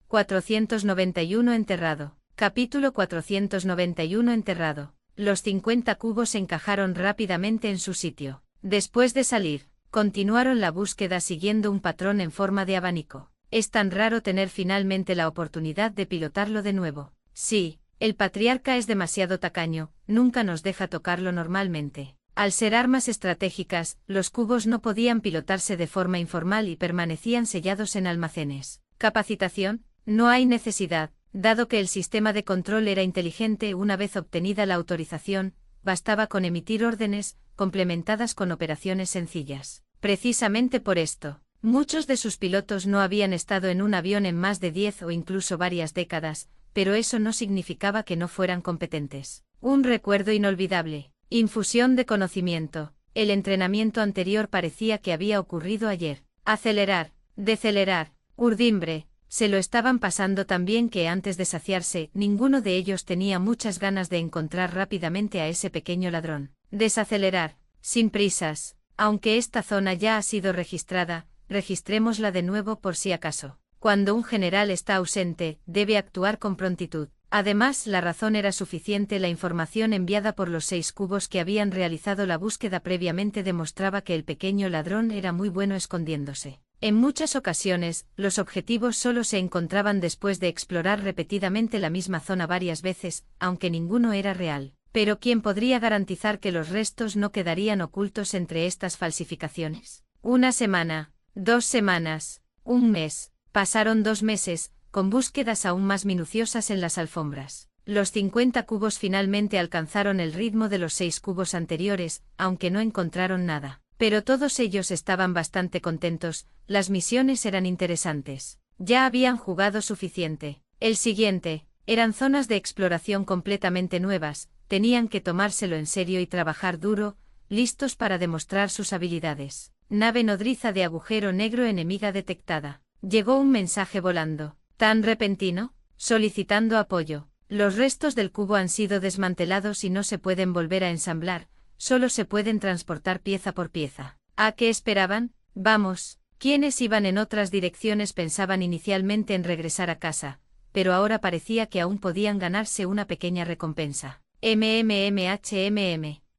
491 enterrado. Capítulo 491 enterrado. Los 50 cubos encajaron rápidamente en su sitio. Después de salir, continuaron la búsqueda siguiendo un patrón en forma de abanico. Es tan raro tener finalmente la oportunidad de pilotarlo de nuevo. Sí, el patriarca es demasiado tacaño, nunca nos deja tocarlo normalmente. Al ser armas estratégicas, los cubos no podían pilotarse de forma informal y permanecían sellados en almacenes. Capacitación, no hay necesidad, dado que el sistema de control era inteligente una vez obtenida la autorización, bastaba con emitir órdenes, complementadas con operaciones sencillas. Precisamente por esto, muchos de sus pilotos no habían estado en un avión en más de 10 o incluso varias décadas, pero eso no significaba que no fueran competentes. Un recuerdo inolvidable. Infusión de conocimiento. El entrenamiento anterior parecía que había ocurrido ayer. Acelerar, decelerar, urdimbre. Se lo estaban pasando tan bien que antes de saciarse, ninguno de ellos tenía muchas ganas de encontrar rápidamente a ese pequeño ladrón. Desacelerar, sin prisas. Aunque esta zona ya ha sido registrada, registrémosla de nuevo por si acaso. Cuando un general está ausente, debe actuar con prontitud. Además, la razón era suficiente. La información enviada por los 6 cubos que habían realizado la búsqueda previamente demostraba que el pequeño ladrón era muy bueno escondiéndose. En muchas ocasiones, los objetivos solo se encontraban después de explorar repetidamente la misma zona varias veces, aunque ninguno era real. Pero ¿quién podría garantizar que los restos no quedarían ocultos entre estas falsificaciones? Una semana, 2 semanas, un mes, pasaron 2 meses, con búsquedas aún más minuciosas en las alfombras. Los 50 cubos finalmente alcanzaron el ritmo de los 6 cubos anteriores, aunque no encontraron nada. Pero todos ellos estaban bastante contentos, las misiones eran interesantes. Ya habían jugado suficiente. El siguiente, eran zonas de exploración completamente nuevas, tenían que tomárselo en serio y trabajar duro, listos para demostrar sus habilidades. Nave nodriza de agujero negro enemiga detectada. Llegó un mensaje volando. ¿Tan repentino? Solicitando apoyo. Los restos del cubo han sido desmantelados y no se pueden volver a ensamblar, solo se pueden transportar pieza por pieza. ¿A qué esperaban? Vamos. Quienes iban en otras direcciones pensaban inicialmente en regresar a casa, pero ahora parecía que aún podían ganarse una pequeña recompensa.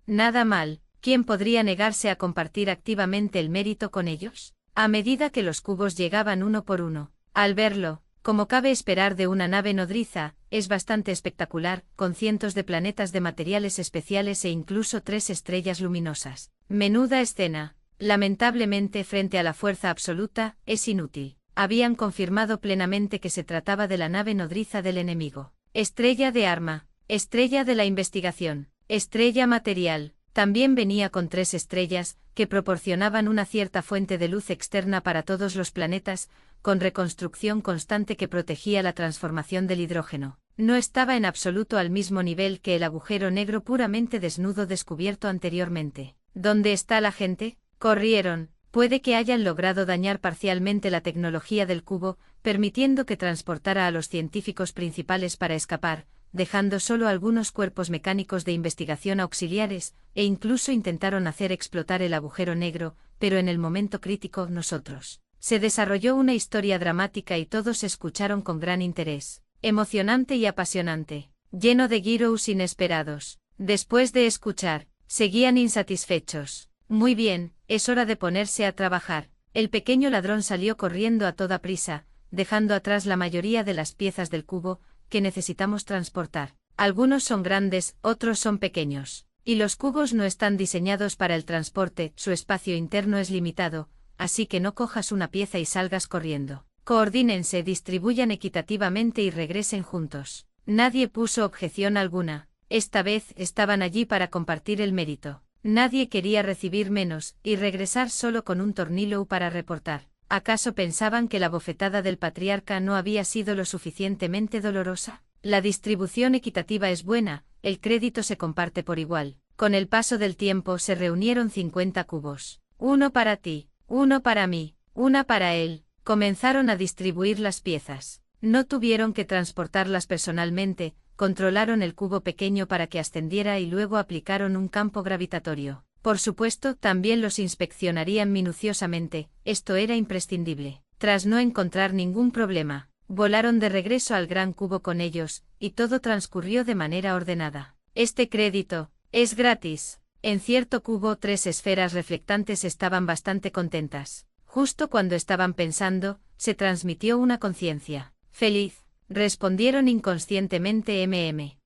Nada mal, ¿quién podría negarse a compartir activamente el mérito con ellos? A medida que los cubos llegaban uno por uno, al verlo, como cabe esperar de una nave nodriza, es bastante espectacular, con cientos de planetas de materiales especiales e incluso 3 estrellas luminosas. Menuda escena. Lamentablemente, frente a la fuerza absoluta, es inútil. Habían confirmado plenamente que se trataba de la nave nodriza del enemigo. Estrella de arma, estrella de la investigación, estrella material. También venía con 3 estrellas, que proporcionaban una cierta fuente de luz externa para todos los planetas, con reconstrucción constante que protegía la transformación del hidrógeno. No estaba en absoluto al mismo nivel que el agujero negro puramente desnudo descubierto anteriormente. ¿Dónde está la gente? Corrieron. Puede que hayan logrado dañar parcialmente la tecnología del cubo, permitiendo que transportara a los científicos principales para escapar, dejando solo algunos cuerpos mecánicos de investigación auxiliares, e incluso intentaron hacer explotar el agujero negro, pero en el momento crítico nosotros. Se desarrolló una historia dramática y todos escucharon con gran interés, emocionante y apasionante, lleno de giros inesperados. Después de escuchar, seguían insatisfechos. Muy bien, es hora de ponerse a trabajar. El pequeño ladrón salió corriendo a toda prisa, dejando atrás la mayoría de las piezas del cubo que necesitamos transportar. Algunos son grandes, otros son pequeños. Y los cubos no están diseñados para el transporte, su espacio interno es limitado, así que no cojas una pieza y salgas corriendo. Coordínense, distribuyan equitativamente y regresen juntos. Nadie puso objeción alguna. Esta vez estaban allí para compartir el mérito. Nadie quería recibir menos, y regresar solo con un tornillo para reportar. ¿Acaso pensaban que la bofetada del patriarca no había sido lo suficientemente dolorosa? La distribución equitativa es buena, el crédito se comparte por igual. Con el paso del tiempo se reunieron 50 cubos. Uno para ti, uno para mí, una para él. Comenzaron a distribuir las piezas. No tuvieron que transportarlas personalmente, controlaron el cubo pequeño para que ascendiera y luego aplicaron un campo gravitatorio. Por supuesto, también los inspeccionarían minuciosamente, esto era imprescindible. Tras no encontrar ningún problema, Volaron de regreso al gran cubo con ellos, y todo transcurrió de manera ordenada. Este crédito es gratis. En cierto cubo 3 esferas reflectantes estaban bastante contentas. Justo cuando estaban pensando, se transmitió una conciencia. Feliz, respondieron inconscientemente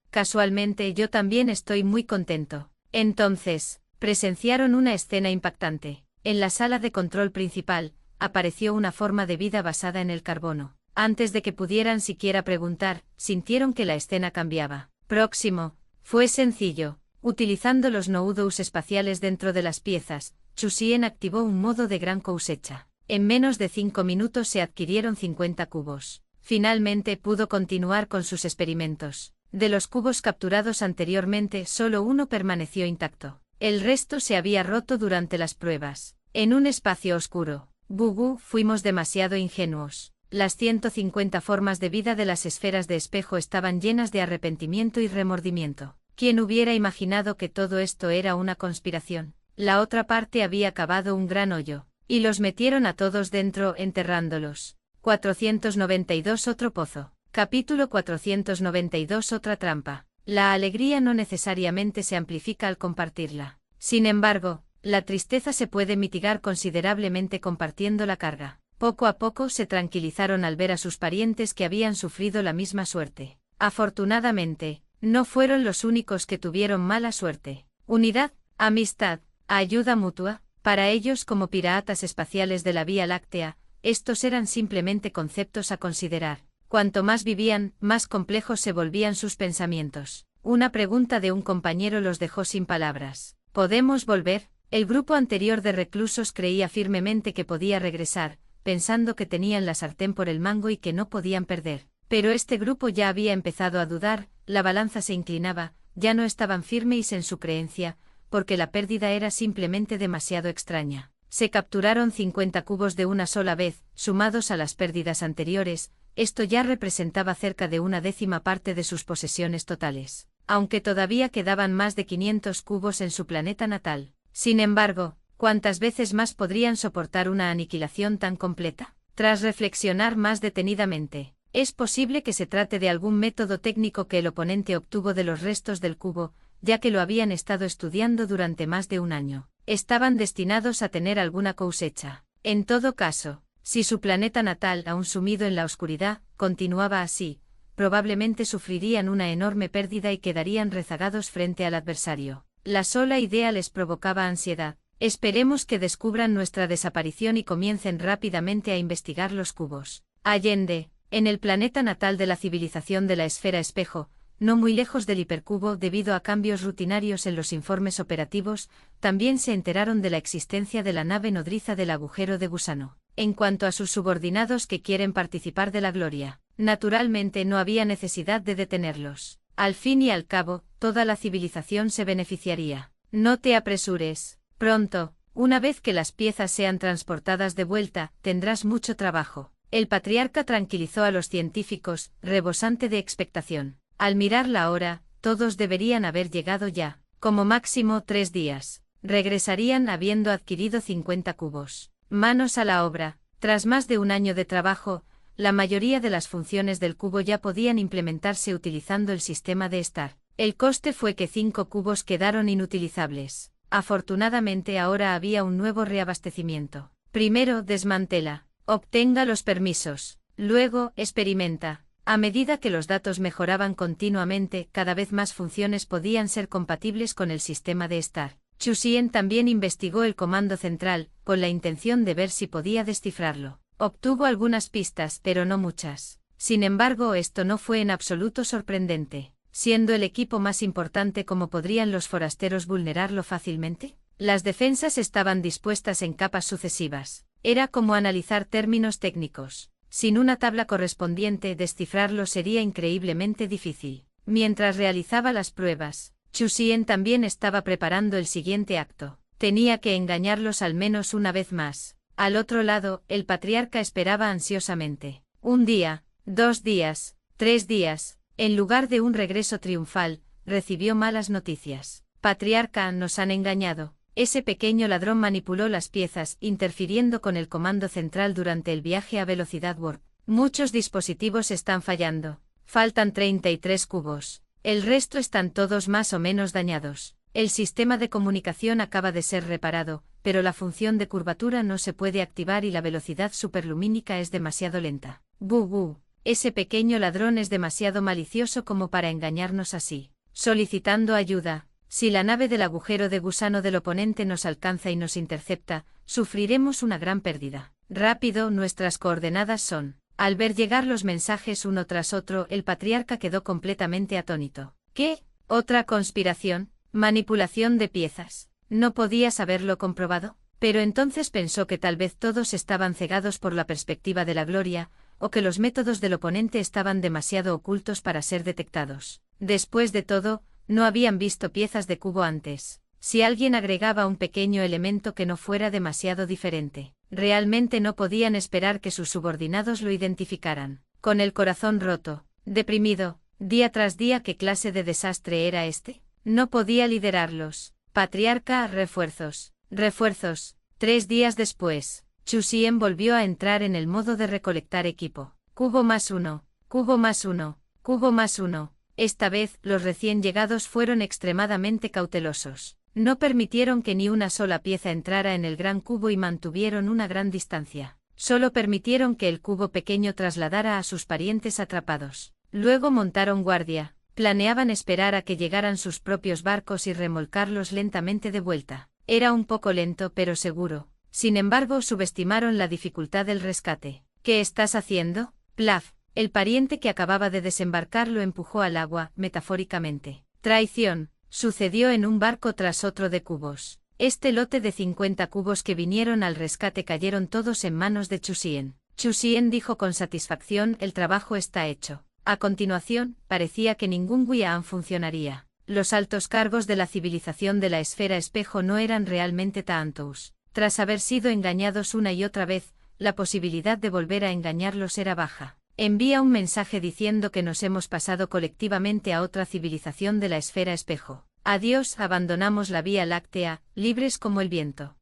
Casualmente yo también estoy muy contento. Entonces, presenciaron una escena impactante. En la sala de control principal, apareció una forma de vida basada en el carbono. Antes de que pudieran siquiera preguntar, sintieron que la escena cambiaba. Próximo. Fue sencillo. Utilizando los nodos espaciales dentro de las piezas, Chusien activó un modo de gran cosecha. En menos de 5 minutos se adquirieron 50 cubos. Finalmente pudo continuar con sus experimentos. De los cubos capturados anteriormente, solo uno permaneció intacto. El resto se había roto durante las pruebas. En un espacio oscuro. Bubu, fuimos demasiado ingenuos. Las 150 formas de vida de las esferas de espejo estaban llenas de arrepentimiento y remordimiento. ¿Quién hubiera imaginado que todo esto era una conspiración? La otra parte había cavado un gran hoyo, y los metieron a todos dentro, enterrándolos. 492 Otro pozo. Capítulo 492 Otra trampa. La alegría no necesariamente se amplifica al compartirla. Sin embargo, la tristeza se puede mitigar considerablemente compartiendo la carga. Poco a poco se tranquilizaron al ver a sus parientes que habían sufrido la misma suerte. Afortunadamente, no fueron los únicos que tuvieron mala suerte. Unidad, amistad, ayuda mutua, para ellos como piratas espaciales de la Vía Láctea, estos eran simplemente conceptos a considerar. Cuanto más vivían, más complejos se volvían sus pensamientos. Una pregunta de un compañero los dejó sin palabras. ¿Podemos volver? El grupo anterior de reclusos creía firmemente que podía regresar, pensando que tenían la sartén por el mango y que no podían perder. Pero este grupo ya había empezado a dudar, la balanza se inclinaba, ya no estaban firmes en su creencia, porque la pérdida era simplemente demasiado extraña. Se capturaron 50 cubos de una sola vez, sumados a las pérdidas anteriores, esto ya representaba cerca de una décima parte de sus posesiones totales, aunque todavía quedaban más de 500 cubos en su planeta natal. Sin embargo, ¿cuántas veces más podrían soportar una aniquilación tan completa? Tras reflexionar más detenidamente, es posible que se trate de algún método técnico que el oponente obtuvo de los restos del cubo, ya que lo habían estado estudiando durante más de un año. Estaban destinados a tener alguna cosecha. En todo caso, si su planeta natal, aún sumido en la oscuridad, continuaba así, probablemente sufrirían una enorme pérdida y quedarían rezagados frente al adversario. La sola idea les provocaba ansiedad. Esperemos que descubran nuestra desaparición y comiencen rápidamente a investigar los cubos. Allende, en el planeta natal de la civilización de la esfera espejo, no muy lejos del hipercubo debido a cambios rutinarios en los informes operativos, también se enteraron de la existencia de la nave nodriza del agujero de gusano. En cuanto a sus subordinados que quieren participar de la gloria, naturalmente no había necesidad de detenerlos. Al fin y al cabo, toda la civilización se beneficiaría. No te apresures. Pronto, una vez que las piezas sean transportadas de vuelta, tendrás mucho trabajo. El patriarca tranquilizó a los científicos, rebosante de expectación. Al mirar la hora, todos deberían haber llegado ya. Como máximo 3 días. Regresarían habiendo adquirido 50 cubos. Manos a la obra. Tras más de un año de trabajo, la mayoría de las funciones del cubo ya podían implementarse utilizando el sistema de STAR. El coste fue que 5 cubos quedaron inutilizables. Afortunadamente ahora había un nuevo reabastecimiento. Primero desmantela. Obtenga los permisos. Luego, experimenta. A medida que los datos mejoraban continuamente, cada vez más funciones podían ser compatibles con el sistema de STAR. Chusien también investigó el comando central, con la intención de ver si podía descifrarlo. Obtuvo algunas pistas, pero no muchas. Sin embargo, esto no fue en absoluto sorprendente. Siendo el equipo más importante, ¿cómo podrían los forasteros vulnerarlo fácilmente? Las defensas estaban dispuestas en capas sucesivas. Era como analizar términos técnicos. Sin una tabla correspondiente, descifrarlo sería increíblemente difícil. Mientras realizaba las pruebas, Chusien también estaba preparando el siguiente acto. Tenía que engañarlos al menos una vez más. Al otro lado, el patriarca esperaba ansiosamente. 1 día, 2 días, 3 días. En lugar de un regreso triunfal, recibió malas noticias. Patriarca, nos han engañado. Ese pequeño ladrón manipuló las piezas, interfiriendo con el comando central durante el viaje a velocidad warp. Muchos dispositivos están fallando. Faltan 33 cubos. El resto están todos más o menos dañados. El sistema de comunicación acaba de ser reparado, pero la función de curvatura no se puede activar y la velocidad superlumínica es demasiado lenta. ¡Bu! Ese pequeño ladrón es demasiado malicioso como para engañarnos así. Solicitando ayuda. Si la nave del agujero de gusano del oponente nos alcanza y nos intercepta, sufriremos una gran pérdida. Rápido, nuestras coordenadas son. Al ver llegar los mensajes uno tras otro, el patriarca quedó completamente atónito. ¿Qué? ¿Otra conspiración? ¿Manipulación de piezas? ¿No podías haberlo comprobado? Pero entonces pensó que tal vez todos estaban cegados por la perspectiva de la gloria, o que los métodos del oponente estaban demasiado ocultos para ser detectados. Después de todo, no habían visto piezas de cubo antes. Si alguien agregaba un pequeño elemento que no fuera demasiado diferente, realmente no podían esperar que sus subordinados lo identificaran. Con el corazón roto, deprimido, día tras día, ¿qué clase de desastre era este? No podía liderarlos. Patriarca, refuerzos. Refuerzos. 3 días después, Chu Xian volvió a entrar en el modo de recolectar equipo. Cubo más 1, cubo más 1, cubo más 1. Esta vez, los recién llegados fueron extremadamente cautelosos. No permitieron que ni una sola pieza entrara en el gran cubo y mantuvieron una gran distancia. Solo permitieron que el cubo pequeño trasladara a sus parientes atrapados. Luego montaron guardia. Planeaban esperar a que llegaran sus propios barcos y remolcarlos lentamente de vuelta. Era un poco lento pero seguro. Sin embargo, subestimaron la dificultad del rescate. ¿Qué estás haciendo? Plaf. El pariente que acababa de desembarcar lo empujó al agua, metafóricamente. Traición. Sucedió en un barco tras otro de cubos. Este lote de 50 cubos que vinieron al rescate cayeron todos en manos de Chu Xian. Chu Xian dijo con satisfacción: el trabajo está hecho. A continuación, parecía que ningún Guian funcionaría. Los altos cargos de la civilización de la esfera espejo no eran realmente tantos. Tras haber sido engañados una y otra vez, la posibilidad de volver a engañarlos era baja. Envía un mensaje diciendo que nos hemos pasado colectivamente a otra civilización de la esfera espejo. Adiós, abandonamos la Vía Láctea, libres como el viento.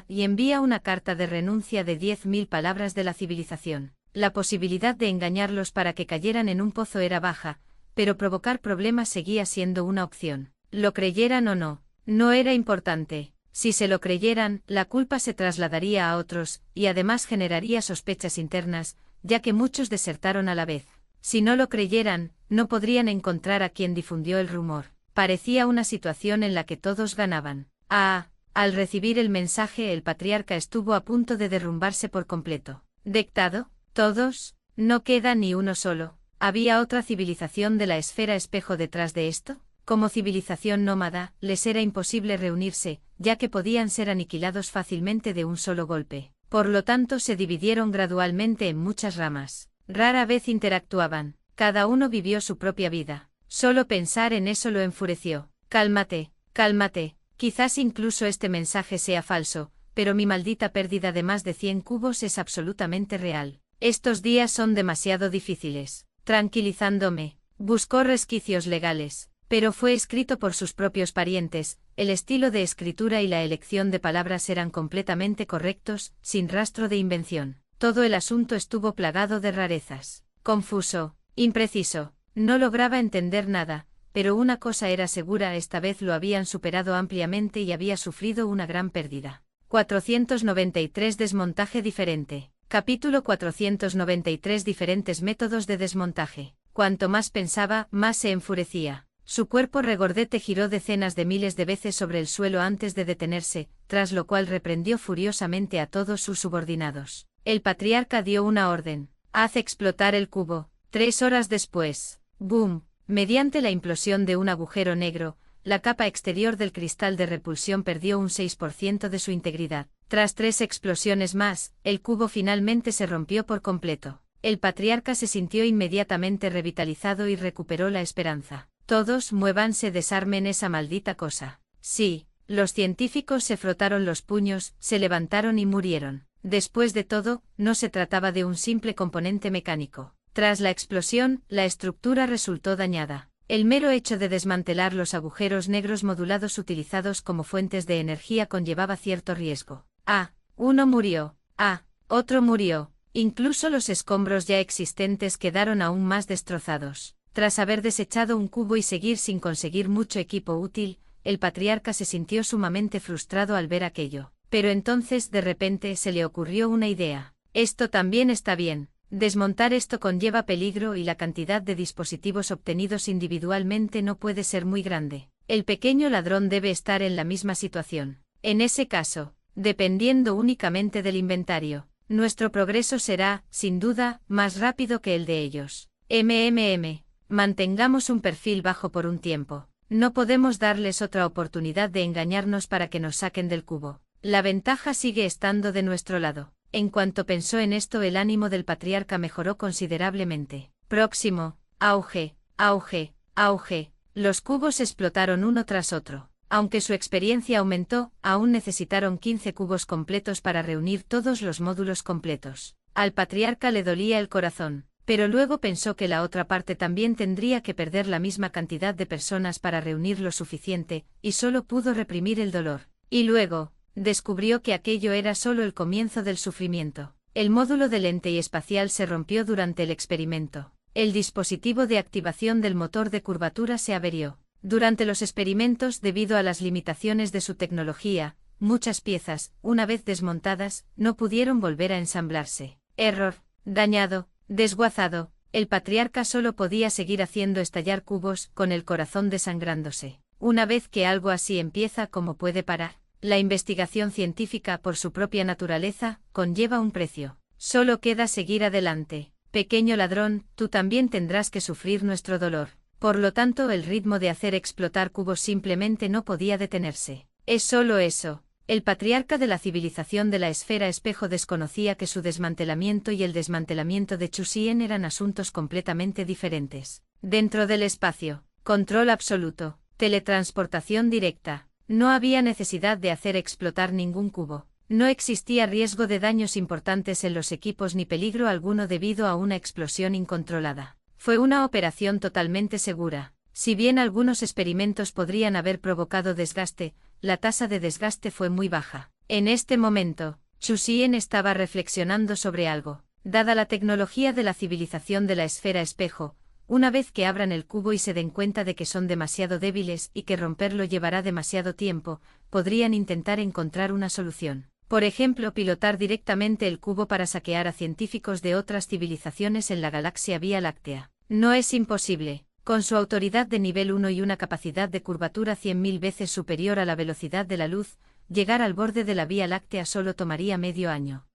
Y envía una carta de renuncia de 10.000 palabras de la civilización. La posibilidad de engañarlos para que cayeran en un pozo era baja, pero provocar problemas seguía siendo una opción. Lo creyeran o no, no era importante. Si se lo creyeran, la culpa se trasladaría a otros, y además generaría sospechas internas, ya que muchos desertaron a la vez. Si no lo creyeran, no podrían encontrar a quien difundió el rumor. Parecía una situación en la que todos ganaban. Al recibir el mensaje, el patriarca estuvo a punto de derrumbarse por completo. ¿Dictado? ¿Todos? No queda ni uno solo. ¿Había otra civilización de la esfera espejo detrás de esto? Como civilización nómada, les era imposible reunirse, ya que podían ser aniquilados fácilmente de un solo golpe. Por lo tanto, se dividieron gradualmente en muchas ramas. Rara vez interactuaban. Cada uno vivió su propia vida. Solo pensar en eso lo enfureció. Cálmate, cálmate. Quizás incluso este mensaje sea falso, pero mi maldita pérdida de más de 100 cubos es absolutamente real. Estos días son demasiado difíciles. Tranquilizándome, buscó resquicios legales, pero fue escrito por sus propios parientes. El estilo de escritura y la elección de palabras eran completamente correctos, sin rastro de invención. Todo el asunto estuvo plagado de rarezas. Confuso, impreciso, no lograba entender nada, pero una cosa era segura: esta vez lo habían superado ampliamente y había sufrido una gran pérdida. 493 Desmontaje diferente. Capítulo 493 Diferentes métodos de desmontaje. Cuanto más pensaba, más se enfurecía. Su cuerpo regordete giró decenas de miles de veces sobre el suelo antes de detenerse, tras lo cual reprendió furiosamente a todos sus subordinados. El patriarca dio una orden: haz explotar el cubo. 3 horas después, ¡boom! Mediante la implosión de un agujero negro, la capa exterior del cristal de repulsión perdió un 6% de su integridad. Tras 3 explosiones más, el cubo finalmente se rompió por completo. El patriarca se sintió inmediatamente revitalizado y recuperó la esperanza. Todos, muévanse, desarmen esa maldita cosa. Sí, los científicos se frotaron los puños, se levantaron y murieron. Después de todo, no se trataba de un simple componente mecánico. Tras la explosión, la estructura resultó dañada. El mero hecho de desmantelar los agujeros negros modulados utilizados como fuentes de energía conllevaba cierto riesgo. Uno murió. Otro murió. Incluso los escombros ya existentes quedaron aún más destrozados. Tras haber desechado un cubo y seguir sin conseguir mucho equipo útil, el patriarca se sintió sumamente frustrado al ver aquello. Pero entonces de repente se le ocurrió una idea. Esto también está bien. Desmontar esto conlleva peligro y la cantidad de dispositivos obtenidos individualmente no puede ser muy grande. El pequeño ladrón debe estar en la misma situación. En ese caso, dependiendo únicamente del inventario, nuestro progreso será, sin duda, más rápido que el de ellos. Mantengamos un perfil bajo por un tiempo. No podemos darles otra oportunidad de engañarnos para que nos saquen del cubo. La ventaja sigue estando de nuestro lado. En cuanto pensó en esto, el ánimo del patriarca mejoró considerablemente. Próximo, auge, auge, auge. Los cubos explotaron uno tras otro. Aunque su experiencia aumentó, aún necesitaron 15 cubos completos para reunir todos los módulos completos. Al patriarca le dolía el corazón, pero luego pensó que la otra parte también tendría que perder la misma cantidad de personas para reunir lo suficiente, y solo pudo reprimir el dolor. Y luego, descubrió que aquello era solo el comienzo del sufrimiento. El módulo de lente y espacial se rompió durante el experimento. El dispositivo de activación del motor de curvatura se averió. Durante los experimentos, debido a las limitaciones de su tecnología, muchas piezas, una vez desmontadas, no pudieron volver a ensamblarse. Error. Dañado. Desguazado. El patriarca solo podía seguir haciendo estallar cubos, con el corazón desangrándose. Una vez que algo así empieza, ¿cómo puede parar? La investigación científica, por su propia naturaleza, conlleva un precio. Solo queda seguir adelante. Pequeño ladrón, tú también tendrás que sufrir nuestro dolor. Por lo tanto, el ritmo de hacer explotar cubos simplemente no podía detenerse. Es solo eso. El patriarca de la civilización de la esfera espejo desconocía que su desmantelamiento y el desmantelamiento de Chusien eran asuntos completamente diferentes. Dentro del espacio, control absoluto, teletransportación directa. No había necesidad de hacer explotar ningún cubo. No existía riesgo de daños importantes en los equipos ni peligro alguno debido a una explosión incontrolada. Fue una operación totalmente segura. Si bien algunos experimentos podrían haber provocado desgaste, la tasa de desgaste fue muy baja. En este momento, Chusien estaba reflexionando sobre algo. Dada la tecnología de la civilización de la esfera espejo, una vez que abran el cubo y se den cuenta de que son demasiado débiles y que romperlo llevará demasiado tiempo, podrían intentar encontrar una solución. Por ejemplo, pilotar directamente el cubo para saquear a científicos de otras civilizaciones en la galaxia Vía Láctea. No es imposible. Con su autoridad de nivel 1 y una capacidad de curvatura 100.000 veces superior a la velocidad de la luz, llegar al borde de la Vía Láctea solo tomaría medio año.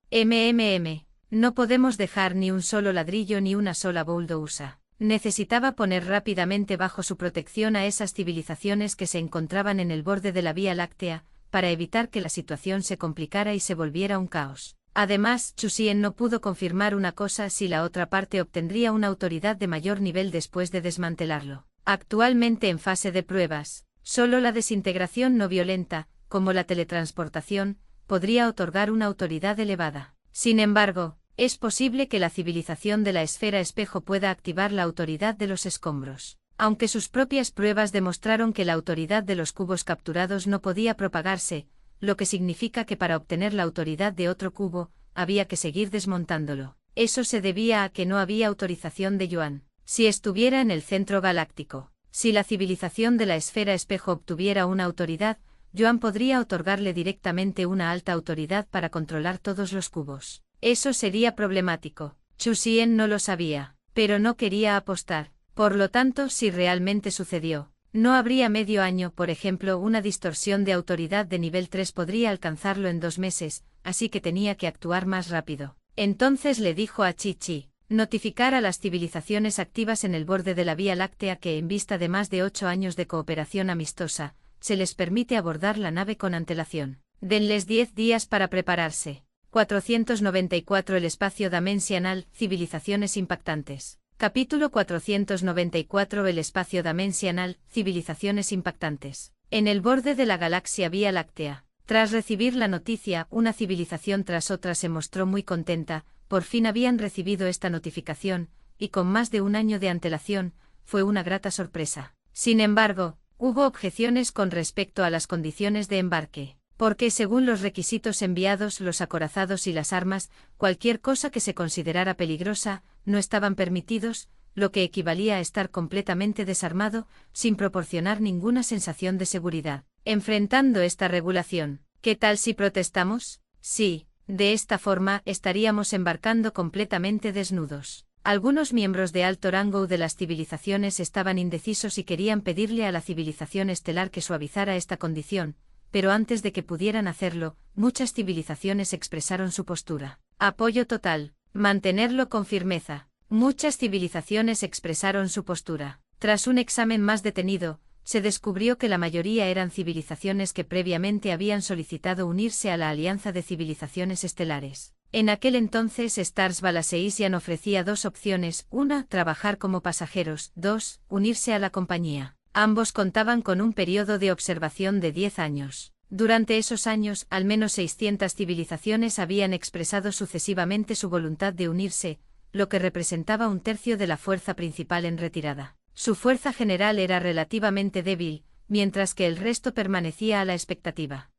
No podemos dejar ni un solo ladrillo ni una sola bulldozer. Necesitaba poner rápidamente bajo su protección a esas civilizaciones que se encontraban en el borde de la Vía Láctea, para evitar que la situación se complicara y se volviera un caos. Además, Chusien no pudo confirmar una cosa: si la otra parte obtendría una autoridad de mayor nivel después de desmantelarlo. Actualmente en fase de pruebas, solo la desintegración no violenta, como la teletransportación, podría otorgar una autoridad elevada. Sin embargo, es posible que la civilización de la esfera espejo pueda activar la autoridad de los escombros. Aunque sus propias pruebas demostraron que la autoridad de los cubos capturados no podía propagarse, lo que significa que para obtener la autoridad de otro cubo, había que seguir desmontándolo. Eso se debía a que no había autorización de Yuan. Si estuviera en el centro galáctico, si la civilización de la esfera espejo obtuviera una autoridad, Yuan podría otorgarle directamente una alta autoridad para controlar todos los cubos. Eso sería problemático. Chusien no lo sabía, pero no quería apostar. Por lo tanto, si realmente sucedió, no habría medio año. Por ejemplo, una distorsión de autoridad de nivel 3 podría alcanzarlo en 2 meses, así que tenía que actuar más rápido. Entonces le dijo a Chi-Chi, notificar a las civilizaciones activas en el borde de la Vía Láctea que, en vista de más de 8 años de cooperación amistosa, se les permite abordar la nave con antelación. Denles 10 días para prepararse. 494 El espacio dimensional, civilizaciones impactantes. Capítulo 494 El espacio dimensional, civilizaciones impactantes. En el borde de la galaxia Vía Láctea. Tras recibir la noticia, una civilización tras otra se mostró muy contenta. Por fin habían recibido esta notificación, y con más de un año de antelación, fue una grata sorpresa. Sin embargo, hubo objeciones con respecto a las condiciones de embarque. porque según los requisitos enviados, los acorazados y las armas, cualquier cosa que se considerara peligrosa, no estaban permitidos, lo que equivalía a estar completamente desarmado, sin proporcionar ninguna sensación de seguridad. Enfrentando esta regulación, ¿qué tal si protestamos? Sí, de esta forma estaríamos embarcando completamente desnudos. Algunos miembros de alto rango de las civilizaciones estaban indecisos y querían pedirle a la civilización estelar que suavizara esta condición, pero antes de que pudieran hacerlo, muchas civilizaciones expresaron su postura. Apoyo total. Mantenerlo con firmeza. Muchas civilizaciones expresaron su postura. Tras un examen más detenido, se descubrió que la mayoría eran civilizaciones que previamente habían solicitado unirse a la Alianza de Civilizaciones Estelares. En aquel entonces Stars Balaseisian ofrecía dos opciones: una, trabajar como pasajeros; dos, unirse a la compañía. Ambos contaban con un periodo de observación de 10 años. Durante esos años, al menos 600 civilizaciones habían expresado sucesivamente su voluntad de unirse, lo que representaba un tercio de la fuerza principal en retirada. Su fuerza general era relativamente débil, mientras que el resto permanecía a la expectativa.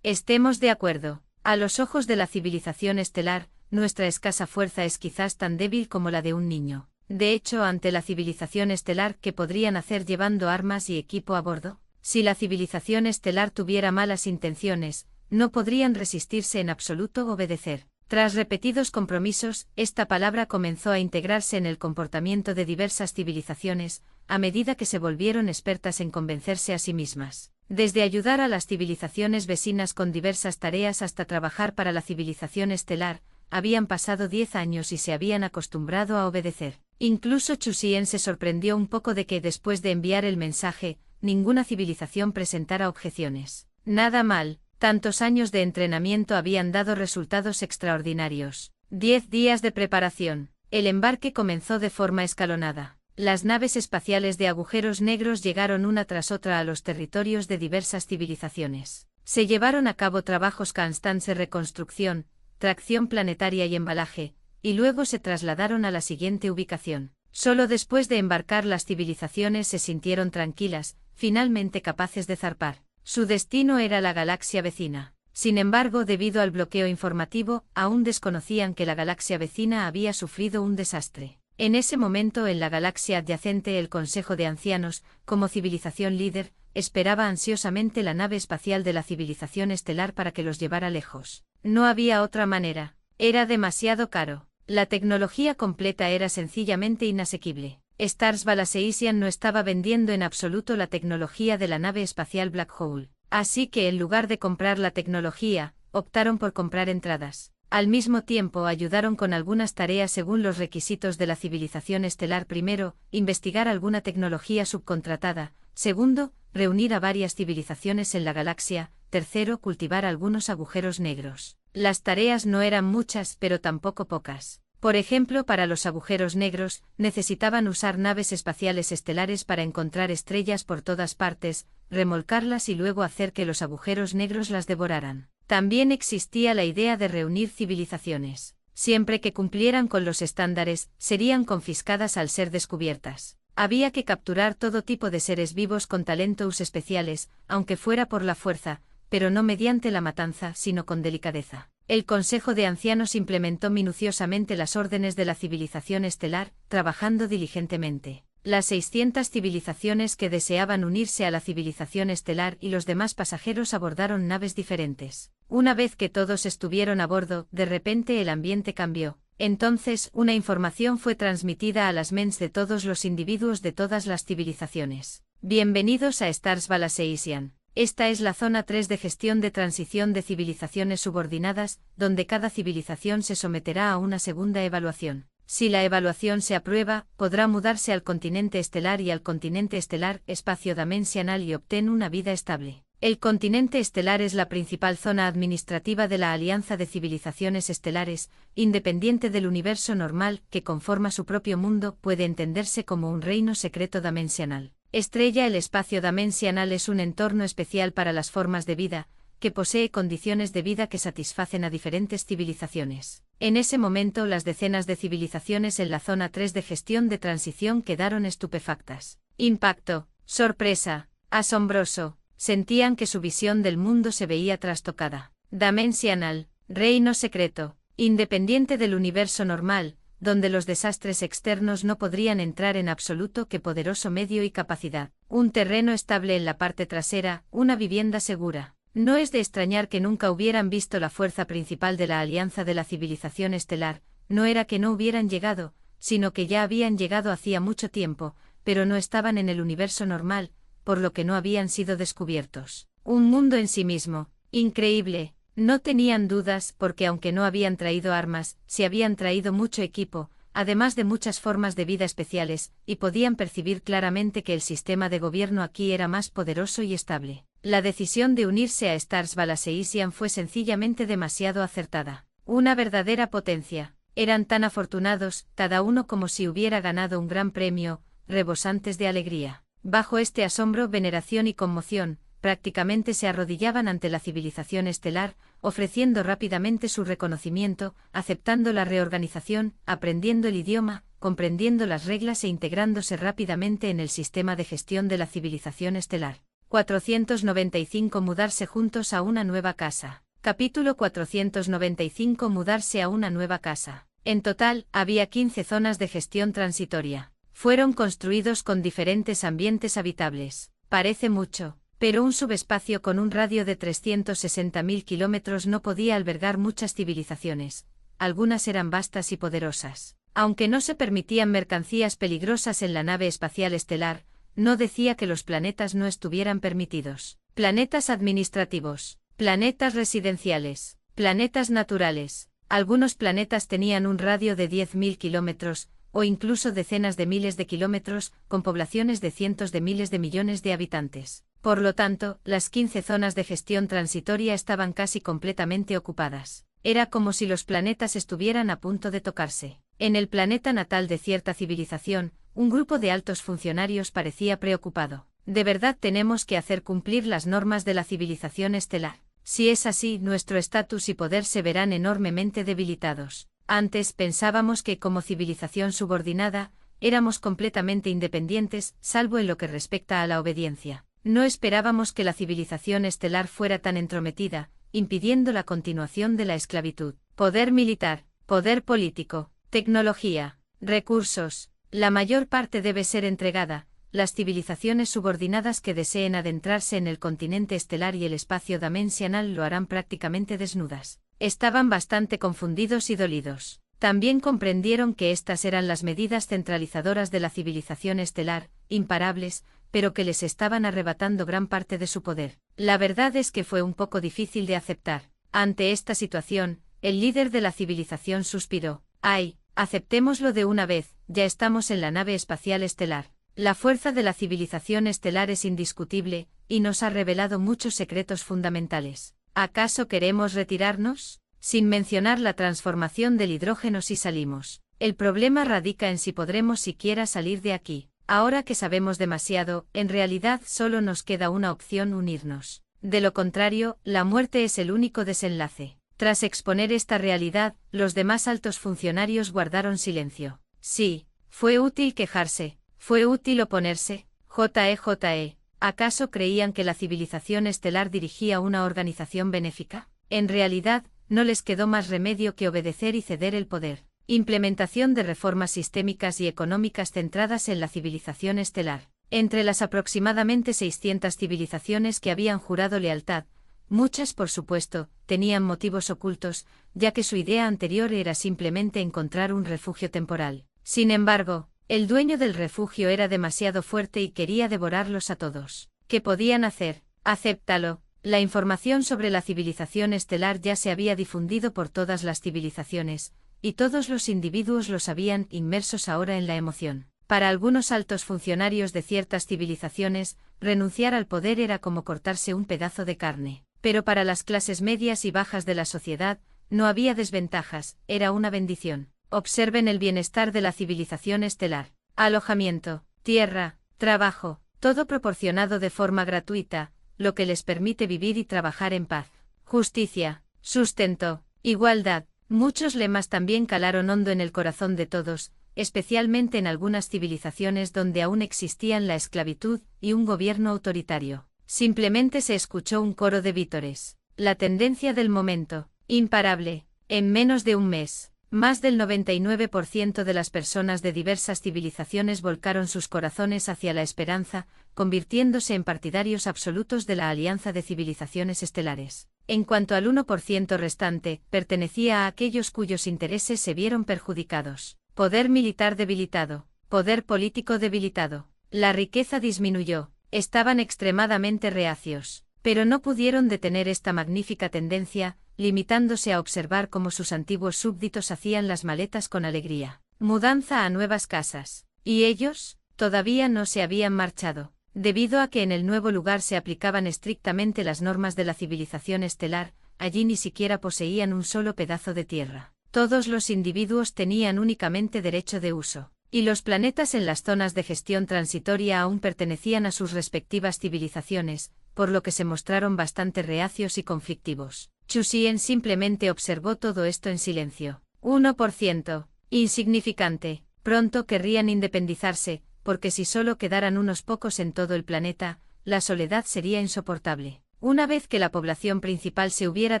Estemos de acuerdo. A los ojos de la civilización estelar, nuestra escasa fuerza es quizás tan débil como la de un niño. De hecho, ante la civilización estelar, ¿qué podrían hacer llevando armas y equipo a bordo? Si la civilización estelar tuviera malas intenciones, no podrían resistirse en absoluto o obedecer. Tras repetidos compromisos, esta palabra comenzó a integrarse en el comportamiento de diversas civilizaciones, a medida que se volvieron expertas en convencerse a sí mismas. Desde ayudar a las civilizaciones vecinas con diversas tareas hasta trabajar para la civilización estelar, habían pasado 10 años y se habían acostumbrado a obedecer. Incluso Chusien se sorprendió un poco de que, después de enviar el mensaje, ninguna civilización presentara objeciones. Nada mal, tantos años de entrenamiento habían dado resultados extraordinarios. 10 días de preparación. El embarque comenzó de forma escalonada. Las naves espaciales de agujeros negros llegaron una tras otra a los territorios de diversas civilizaciones. Se llevaron a cabo trabajos constantes de reconstrucción, tracción planetaria y embalaje, y luego se trasladaron a la siguiente ubicación. Solo después de embarcar las civilizaciones se sintieron tranquilas, finalmente capaces de zarpar. Su destino era la galaxia vecina. Sin embargo, debido al bloqueo informativo, aún desconocían que la galaxia vecina había sufrido un desastre. En ese momento, en la galaxia adyacente, el Consejo de Ancianos, como civilización líder, esperaba ansiosamente la nave espacial de la civilización estelar para que los llevara lejos. No había otra manera. Era demasiado caro. La tecnología completa era sencillamente inasequible. Stars Balaseisian no estaba vendiendo en absoluto la tecnología de la nave espacial Black Hole. Así que, en lugar de comprar la tecnología, optaron por comprar entradas. Al mismo tiempo, ayudaron con algunas tareas según los requisitos de la civilización estelar. Primero, investigar alguna tecnología subcontratada. Segundo, reunir a varias civilizaciones en la galaxia. Tercero, cultivar algunos agujeros negros. Las tareas no eran muchas, pero tampoco pocas. Por ejemplo, para los agujeros negros, necesitaban usar naves espaciales estelares para encontrar estrellas por todas partes, remolcarlas y luego hacer que los agujeros negros las devoraran. También existía la idea de reunir civilizaciones. Siempre que cumplieran con los estándares, serían confiscadas al ser descubiertas. Había que capturar todo tipo de seres vivos con talentos especiales, aunque fuera por la fuerza, pero no mediante la matanza, sino con delicadeza. El Consejo de Ancianos implementó minuciosamente las órdenes de la civilización estelar, trabajando diligentemente. Las 600 civilizaciones que deseaban unirse a la civilización estelar y los demás pasajeros abordaron naves diferentes. Una vez que todos estuvieron a bordo, de repente el ambiente cambió. Entonces, una información fue transmitida a las mentes de todos los individuos de todas las civilizaciones. Bienvenidos a Stars Balaseisian. Esta es la zona 3 de gestión de transición de civilizaciones subordinadas, donde cada civilización se someterá a una segunda evaluación. Si la evaluación se aprueba, podrá mudarse al continente estelar y al continente estelar espacio-dimensional y obtener una vida estable. El continente estelar es la principal zona administrativa de la Alianza de Civilizaciones Estelares, independiente del universo normal, que conforma su propio mundo, puede entenderse como un reino secreto dimensional. Estrella. El espacio dimensional es un entorno especial para las formas de vida, que posee condiciones de vida que satisfacen a diferentes civilizaciones. En ese momento, las decenas de civilizaciones en la zona 3 de gestión de transición quedaron estupefactas. Impacto, sorpresa, asombroso. sentían que su visión del mundo se veía trastocada. Dimensional, reino secreto, independiente del universo normal, donde los desastres externos no podrían entrar en absoluto. ¡Qué poderoso medio y capacidad! Un terreno estable en la parte trasera, una vivienda segura. No es de extrañar que nunca hubieran visto la fuerza principal de la alianza de la civilización estelar. No era que no hubieran llegado, sino que ya habían llegado hacía mucho tiempo, pero no estaban en el universo normal, por lo que no habían sido descubiertos. Un mundo en sí mismo, increíble. No tenían dudas porque aunque no habían traído armas, sí habían traído mucho equipo, además de muchas formas de vida especiales, y podían percibir claramente que el sistema de gobierno aquí era más poderoso y estable. La decisión de unirse a Stars Balaseisian fue sencillamente demasiado acertada. Una verdadera potencia. Eran tan afortunados, cada uno como si hubiera ganado un gran premio, rebosantes de alegría. Bajo este asombro, veneración y conmoción, prácticamente se arrodillaban ante la civilización estelar, ofreciendo rápidamente su reconocimiento, aceptando la reorganización, aprendiendo el idioma, comprendiendo las reglas e integrándose rápidamente en el sistema de gestión de la civilización estelar. 495 Mudarse juntos a una nueva casa. Capítulo 495 Mudarse a una nueva casa. En total, había 15 zonas de gestión transitoria. Fueron construidos con diferentes ambientes habitables. Parece mucho, pero un subespacio con un radio de 360.000 kilómetros no podía albergar muchas civilizaciones. Algunas eran vastas y poderosas. Aunque no se permitían mercancías peligrosas en la nave espacial estelar, no decía que los planetas no estuvieran permitidos. Planetas administrativos, planetas residenciales, planetas naturales. Algunos planetas tenían un radio de 10.000 kilómetros, o incluso decenas de miles de kilómetros, con poblaciones de cientos de miles de millones de habitantes. Por lo tanto, las 15 zonas de gestión transitoria estaban casi completamente ocupadas. Era como si los planetas estuvieran a punto de tocarse. En el planeta natal de cierta civilización, un grupo de altos funcionarios parecía preocupado. ¿De verdad tenemos que hacer cumplir las normas de la civilización estelar? Si es así, nuestro estatus y poder se verán enormemente debilitados. Antes pensábamos que como civilización subordinada, éramos completamente independientes, salvo en lo que respecta a la obediencia. No esperábamos que la civilización estelar fuera tan entrometida, impidiendo la continuación de la esclavitud. Poder militar, poder político, tecnología, recursos. La mayor parte debe ser entregada. Las civilizaciones subordinadas que deseen adentrarse en el continente estelar y el espacio dimensional lo harán prácticamente desnudas. Estaban bastante confundidos y dolidos. También comprendieron que estas eran las medidas centralizadoras de la civilización estelar, imparables, pero que les estaban arrebatando gran parte de su poder. La verdad es que fue un poco difícil de aceptar. Ante esta situación, el líder de la civilización suspiró. ¡Ay! Aceptémoslo de una vez, ya estamos en la nave espacial estelar. La fuerza de la civilización estelar es indiscutible, y nos ha revelado muchos secretos fundamentales. ¿Acaso queremos retirarnos? Sin mencionar la transformación del hidrógeno si salimos. El problema radica en si podremos siquiera salir de aquí. Ahora que sabemos demasiado, en realidad solo nos queda una opción: unirnos. De lo contrario, la muerte es el único desenlace. Tras exponer esta realidad, los demás altos funcionarios guardaron silencio. Sí, fue útil quejarse, fue útil oponerse. JE. ¿Acaso creían que la civilización estelar dirigía una organización benéfica? En realidad, no les quedó más remedio que obedecer y ceder el poder. Implementación de reformas sistémicas y económicas centradas en la civilización estelar. Entre las aproximadamente 600 civilizaciones que habían jurado lealtad, muchas, por supuesto, tenían motivos ocultos, ya que su idea anterior era simplemente encontrar un refugio temporal. Sin embargo, el dueño del refugio era demasiado fuerte y quería devorarlos a todos. ¿Qué podían hacer? Acéptalo. La información sobre la civilización estelar ya se había difundido por todas las civilizaciones, y todos los individuos lo sabían, inmersos ahora en la emoción. Para algunos altos funcionarios de ciertas civilizaciones, renunciar al poder era como cortarse un pedazo de carne. Pero para las clases medias y bajas de la sociedad, no había desventajas, era una bendición. Observen el bienestar de la civilización estelar. Alojamiento, tierra, trabajo, todo proporcionado de forma gratuita, lo que les permite vivir y trabajar en paz. Justicia, sustento, igualdad. Muchos lemas también calaron hondo en el corazón de todos, especialmente en algunas civilizaciones donde aún existían la esclavitud y un gobierno autoritario. Simplemente se escuchó un coro de vítores. La tendencia del momento, imparable. En menos de un mes, más del 99% de las personas de diversas civilizaciones volcaron sus corazones hacia la esperanza, convirtiéndose en partidarios absolutos de la Alianza de Civilizaciones Estelares. En cuanto al 1% restante, pertenecía a aquellos cuyos intereses se vieron perjudicados. Poder militar debilitado, poder político debilitado. La riqueza disminuyó, estaban extremadamente reacios, pero no pudieron detener esta magnífica tendencia, limitándose a observar cómo sus antiguos súbditos hacían las maletas con alegría. Mudanza a nuevas casas. Y ellos, todavía no se habían marchado, debido a que en el nuevo lugar se aplicaban estrictamente las normas de la civilización estelar, allí ni siquiera poseían un solo pedazo de tierra. Todos los individuos tenían únicamente derecho de uso, y los planetas en las zonas de gestión transitoria aún pertenecían a sus respectivas civilizaciones, por lo que se mostraron bastante reacios y conflictivos. Chusien simplemente observó todo esto en silencio. 1%. Insignificante. Pronto querrían independizarse, porque si solo quedaran unos pocos en todo el planeta, la soledad sería insoportable. Una vez que la población principal se hubiera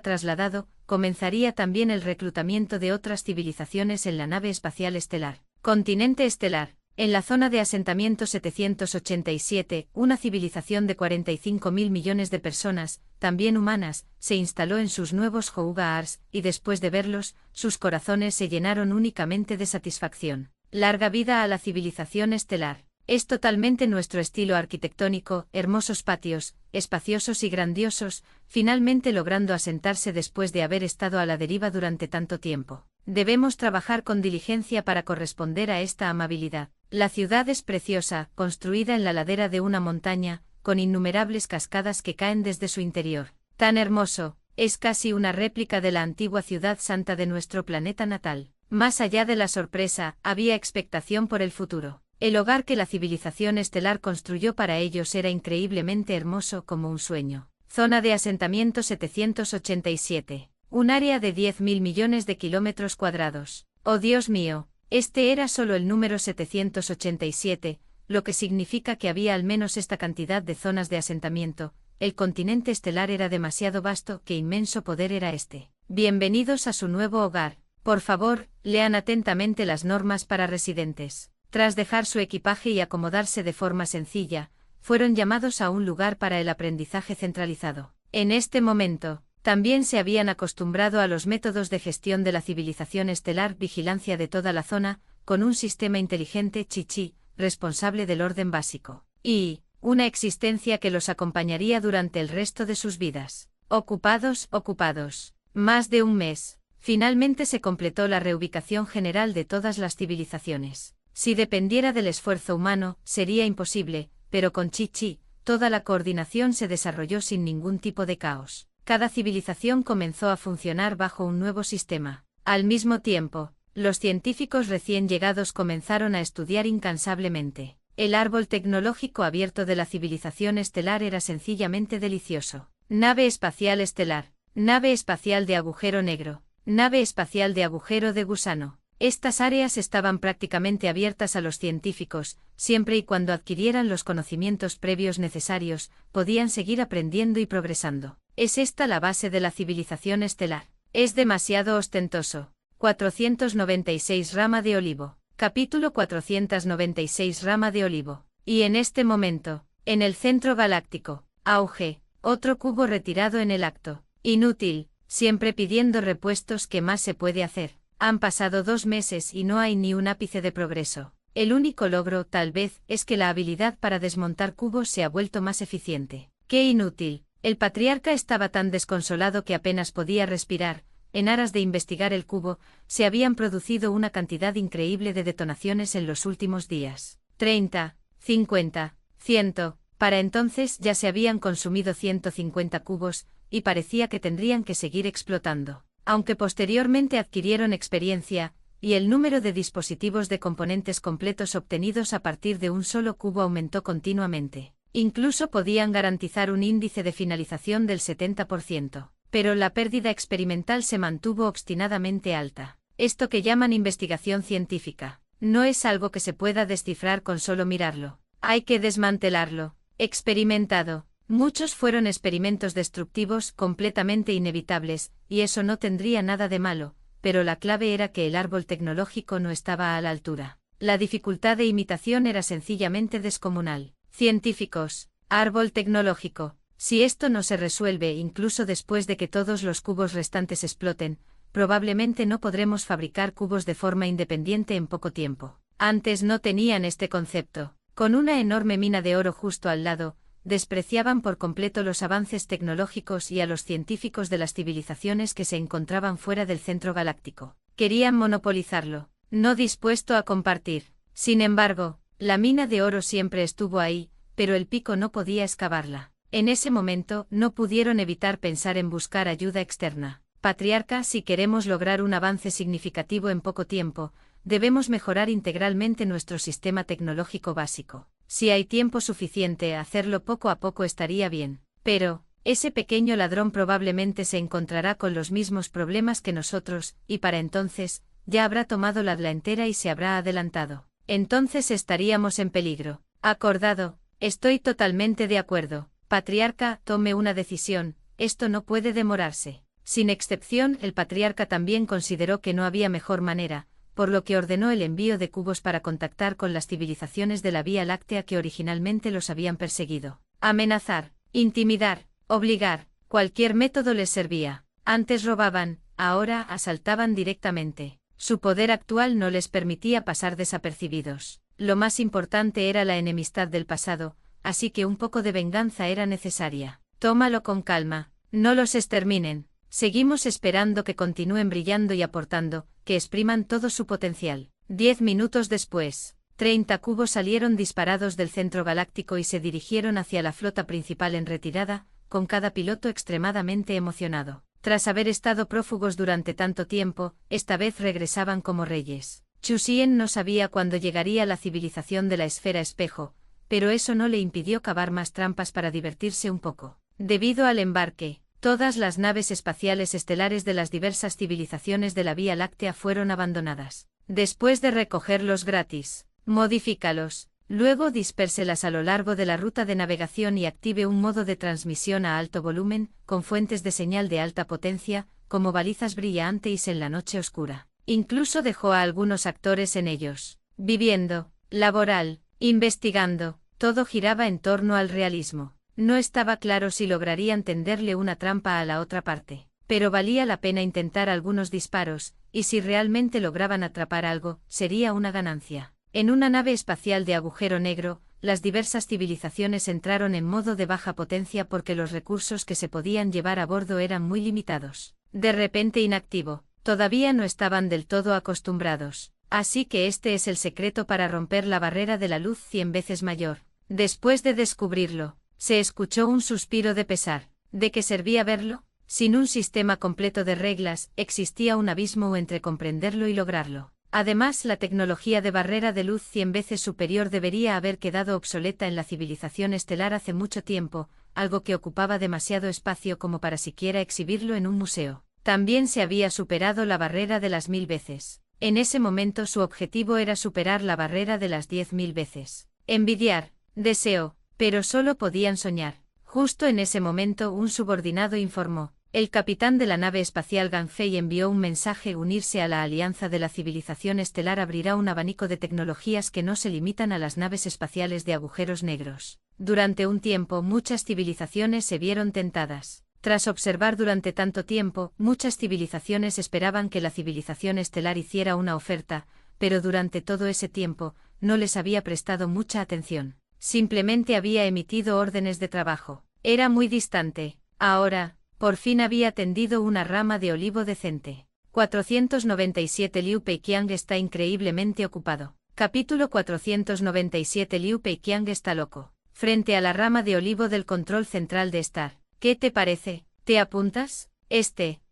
trasladado, comenzaría también el reclutamiento de otras civilizaciones en la nave espacial estelar. Continente estelar. En la zona de asentamiento 787, una civilización de 45.000 millones de personas, también humanas, se instaló en sus nuevos Hougaars, y después de verlos, sus corazones se llenaron únicamente de satisfacción. Larga vida a la civilización estelar. Es totalmente nuestro estilo arquitectónico, hermosos patios, espaciosos y grandiosos, finalmente logrando asentarse después de haber estado a la deriva durante tanto tiempo. Debemos trabajar con diligencia para corresponder a esta amabilidad. La ciudad es preciosa, construida en la ladera de una montaña, con innumerables cascadas que caen desde su interior. Tan hermoso, es casi una réplica de la antigua ciudad santa de nuestro planeta natal. Más allá de la sorpresa, había expectación por el futuro. El hogar que la civilización estelar construyó para ellos era increíblemente hermoso como un sueño. Zona de asentamiento 787. Un área de 10.000 millones de kilómetros cuadrados. Oh Dios mío, este era solo el número 787, lo que significa que había al menos esta cantidad de zonas de asentamiento. El continente estelar era demasiado vasto, qué inmenso poder era este. Bienvenidos a su nuevo hogar. Por favor, lean atentamente las normas para residentes. Tras dejar su equipaje y acomodarse de forma sencilla, fueron llamados a un lugar para el aprendizaje centralizado. En este momento, también se habían acostumbrado a los métodos de gestión de la civilización estelar, vigilancia de toda la zona, con un sistema inteligente Chi-Chi, responsable del orden básico, y una existencia que los acompañaría durante el resto de sus vidas. Ocupados. Más de un mes. Finalmente se completó la reubicación general de todas las civilizaciones. Si dependiera del esfuerzo humano, sería imposible, pero con Chi-Chi, toda la coordinación se desarrolló sin ningún tipo de caos. Cada civilización comenzó a funcionar bajo un nuevo sistema. Al mismo tiempo, los científicos recién llegados comenzaron a estudiar incansablemente. El árbol tecnológico abierto de la civilización estelar era sencillamente delicioso. Nave espacial estelar, nave espacial de agujero negro, nave espacial de agujero de gusano. Estas áreas estaban prácticamente abiertas a los científicos, siempre y cuando adquirieran los conocimientos previos necesarios, podían seguir aprendiendo y progresando. ¿Es esta la base de la civilización estelar? Es demasiado ostentoso. 496 Rama de olivo. Capítulo 496 Rama de olivo. Y en este momento, en el centro galáctico, auge, otro cubo retirado en el acto. Inútil, siempre pidiendo repuestos, ¿qué más se puede hacer? Han pasado 2 meses y no hay ni un ápice de progreso. El único logro, tal vez, es que la habilidad para desmontar cubos se ha vuelto más eficiente. ¡Qué inútil! El patriarca estaba tan desconsolado que apenas podía respirar. En aras de investigar el cubo, se habían producido una cantidad increíble de detonaciones en los últimos días. 30, 50, 100. Para entonces ya se habían consumido 150 cubos, y parecía que tendrían que seguir explotando. Aunque posteriormente adquirieron experiencia, y el número de dispositivos de componentes completos obtenidos a partir de un solo cubo aumentó continuamente. Incluso podían garantizar un índice de finalización del 70%. Pero la pérdida experimental se mantuvo obstinadamente alta. Esto que llaman investigación científica, no es algo que se pueda descifrar con solo mirarlo. Hay que desmantelarlo. Experimentado. Muchos fueron experimentos destructivos completamente inevitables, y eso no tendría nada de malo, pero la clave era que el árbol tecnológico no estaba a la altura. La dificultad de imitación era sencillamente descomunal. Científicos, árbol tecnológico. Si esto no se resuelve incluso después de que todos los cubos restantes exploten, probablemente no podremos fabricar cubos de forma independiente en poco tiempo. Antes no tenían este concepto. Con una enorme mina de oro justo al lado, despreciaban por completo los avances tecnológicos y a los científicos de las civilizaciones que se encontraban fuera del centro galáctico. Querían monopolizarlo, no dispuesto a compartir. Sin embargo, la mina de oro siempre estuvo ahí, pero el pico no podía excavarla. En ese momento no pudieron evitar pensar en buscar ayuda externa. Patriarca, si queremos lograr un avance significativo en poco tiempo, debemos mejorar integralmente nuestro sistema tecnológico básico. Si hay tiempo suficiente, hacerlo poco a poco estaría bien. Pero, ese pequeño ladrón probablemente se encontrará con los mismos problemas que nosotros, y para entonces, ya habrá tomado la delantera y se habrá adelantado. Entonces estaríamos en peligro. Acordado, estoy totalmente de acuerdo. Patriarca, tome una decisión, esto no puede demorarse. Sin excepción, el patriarca también consideró que no había mejor manera, por lo que ordenó el envío de cubos para contactar con las civilizaciones de la Vía Láctea que originalmente los habían perseguido. Amenazar, intimidar, obligar, cualquier método les servía. Antes robaban, ahora asaltaban directamente. Su poder actual no les permitía pasar desapercibidos. Lo más importante era la enemistad del pasado, así que un poco de venganza era necesaria. Tómalo con calma, no los exterminen. Seguimos esperando que continúen brillando y aportando, que expriman todo su potencial. 10 minutos después, 30 cubos salieron disparados del centro galáctico y se dirigieron hacia la flota principal en retirada, con cada piloto extremadamente emocionado. Tras haber estado prófugos durante tanto tiempo, esta vez regresaban como reyes. Chu Xian no sabía cuándo llegaría la civilización de la esfera espejo, pero eso no le impidió cavar más trampas para divertirse un poco. Debido al embarque, todas las naves espaciales estelares de las diversas civilizaciones de la Vía Láctea fueron abandonadas. Después de recogerlos gratis, modifícalos, luego dispérselas a lo largo de la ruta de navegación y active un modo de transmisión a alto volumen, con fuentes de señal de alta potencia, como balizas brillantes en la noche oscura. Incluso dejó a algunos actores en ellos. Viviendo, laboral, investigando, todo giraba en torno al realismo. No estaba claro si lograrían tenderle una trampa a la otra parte, pero valía la pena intentar algunos disparos, y si realmente lograban atrapar algo, sería una ganancia. En una nave espacial de agujero negro, las diversas civilizaciones entraron en modo de baja potencia porque los recursos que se podían llevar a bordo eran muy limitados. De repente inactivo, todavía no estaban del todo acostumbrados. Así que este es el secreto para romper la barrera de la luz 100 veces mayor. Después de descubrirlo, se escuchó un suspiro de pesar. ¿De qué servía verlo? Sin un sistema completo de reglas, existía un abismo entre comprenderlo y lograrlo. Además, la tecnología de barrera de luz 100 veces superior debería haber quedado obsoleta en la civilización estelar hace mucho tiempo, algo que ocupaba demasiado espacio como para siquiera exhibirlo en un museo. También se había superado la barrera de las 1000 veces. En ese momento su objetivo era superar la barrera de las 10.000 veces. Envidiar, deseo, pero solo podían soñar. Justo en ese momento un subordinado informó. El capitán de la nave espacial Ganfei envió un mensaje: unirse a la alianza de la civilización estelar abrirá un abanico de tecnologías que no se limitan a las naves espaciales de agujeros negros. Durante un tiempo muchas civilizaciones se vieron tentadas. Tras observar durante tanto tiempo, muchas civilizaciones esperaban que la civilización estelar hiciera una oferta, pero durante todo ese tiempo, no les había prestado mucha atención. Simplemente había emitido órdenes de trabajo. Era muy distante. Ahora, por fin había tendido una rama de olivo decente. 497 Liu Peiqiang está increíblemente ocupado. Capítulo 497 Liu Peiqiang está loco. Frente a la rama de olivo del control central de Star. ¿Qué te parece? ¿Te apuntas?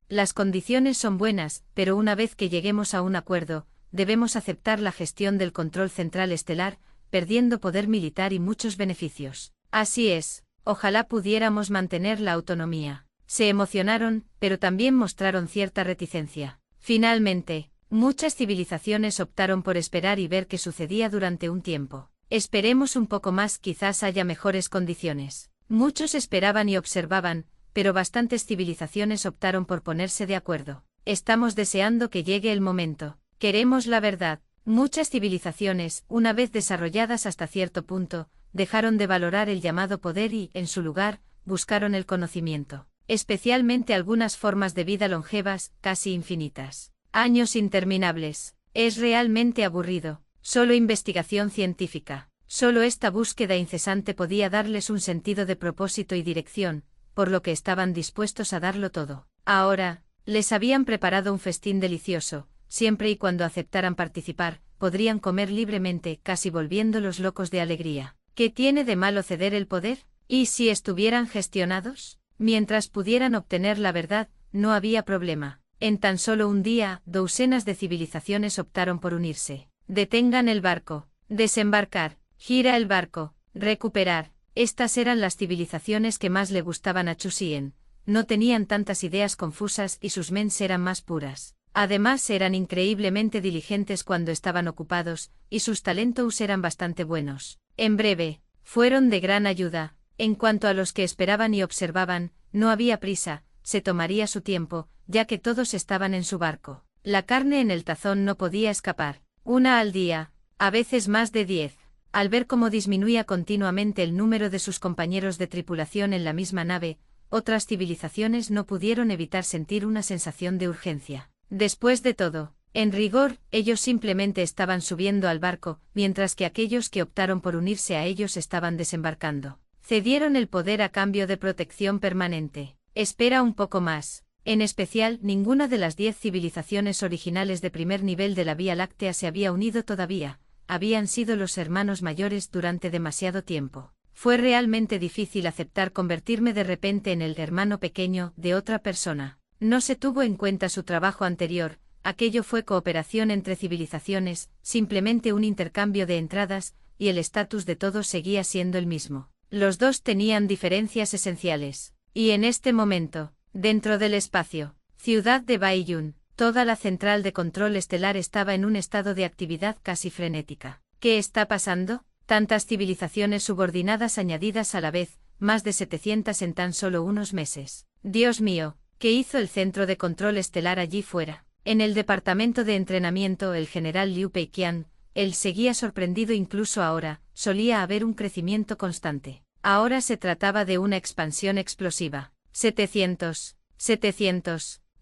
Las condiciones son buenas, pero una vez que lleguemos a un acuerdo, debemos aceptar la gestión del control central estelar, perdiendo poder militar y muchos beneficios. Así es, ojalá pudiéramos mantener la autonomía. Se emocionaron, pero también mostraron cierta reticencia. Finalmente, muchas civilizaciones optaron por esperar y ver qué sucedía durante un tiempo. Esperemos un poco más, quizás haya mejores condiciones. Muchos esperaban y observaban, pero bastantes civilizaciones optaron por ponerse de acuerdo. Estamos deseando que llegue el momento. Queremos la verdad. Muchas civilizaciones, una vez desarrolladas hasta cierto punto, dejaron de valorar el llamado poder y, en su lugar, buscaron el conocimiento. Especialmente algunas formas de vida longevas, casi infinitas. Años interminables. Es realmente aburrido. Solo investigación científica. Solo esta búsqueda incesante podía darles un sentido de propósito y dirección, por lo que estaban dispuestos a darlo todo. Ahora, les habían preparado un festín delicioso, siempre y cuando aceptaran participar, podrían comer libremente, casi volviéndolos locos de alegría. ¿Qué tiene de malo ceder el poder? ¿Y si estuvieran gestionados? Mientras pudieran obtener la verdad, no había problema. En tan solo un día, docenas de civilizaciones optaron por unirse. Detengan el barco. Desembarcar. Gira el barco. Recuperar. Estas eran las civilizaciones que más le gustaban a Chusien. No tenían tantas ideas confusas y sus mentes eran más puras. Además eran increíblemente diligentes cuando estaban ocupados, y sus talentos eran bastante buenos. En breve, fueron de gran ayuda. En cuanto a los que esperaban y observaban, no había prisa, se tomaría su tiempo, ya que todos estaban en su barco. La carne en el tazón no podía escapar. Una al día, a veces más de 10. Al ver cómo disminuía continuamente el número de sus compañeros de tripulación en la misma nave, otras civilizaciones no pudieron evitar sentir una sensación de urgencia. Después de todo, en rigor, ellos simplemente estaban subiendo al barco, mientras que aquellos que optaron por unirse a ellos estaban desembarcando. Cedieron el poder a cambio de protección permanente. Espera un poco más. En especial, ninguna de las 10 civilizaciones originales de primer nivel de la Vía Láctea se había unido todavía. Habían sido los hermanos mayores durante demasiado tiempo. Fue realmente difícil aceptar convertirme de repente en el hermano pequeño de otra persona. No se tuvo en cuenta su trabajo anterior, aquello fue cooperación entre civilizaciones, simplemente un intercambio de entradas, y el estatus de todos seguía siendo el mismo. Los dos tenían diferencias esenciales. Y en este momento, dentro del espacio, ciudad de Baiyun, toda la central de control estelar estaba en un estado de actividad casi frenética. ¿Qué está pasando? Tantas civilizaciones subordinadas añadidas a la vez, más de 700 en tan solo unos meses. Dios mío, ¿qué hizo el centro de control estelar allí fuera? En el departamento de entrenamiento el general Liu Peiqian, él seguía sorprendido incluso ahora, solía haber un crecimiento constante. Ahora se trataba de una expansión explosiva. 700.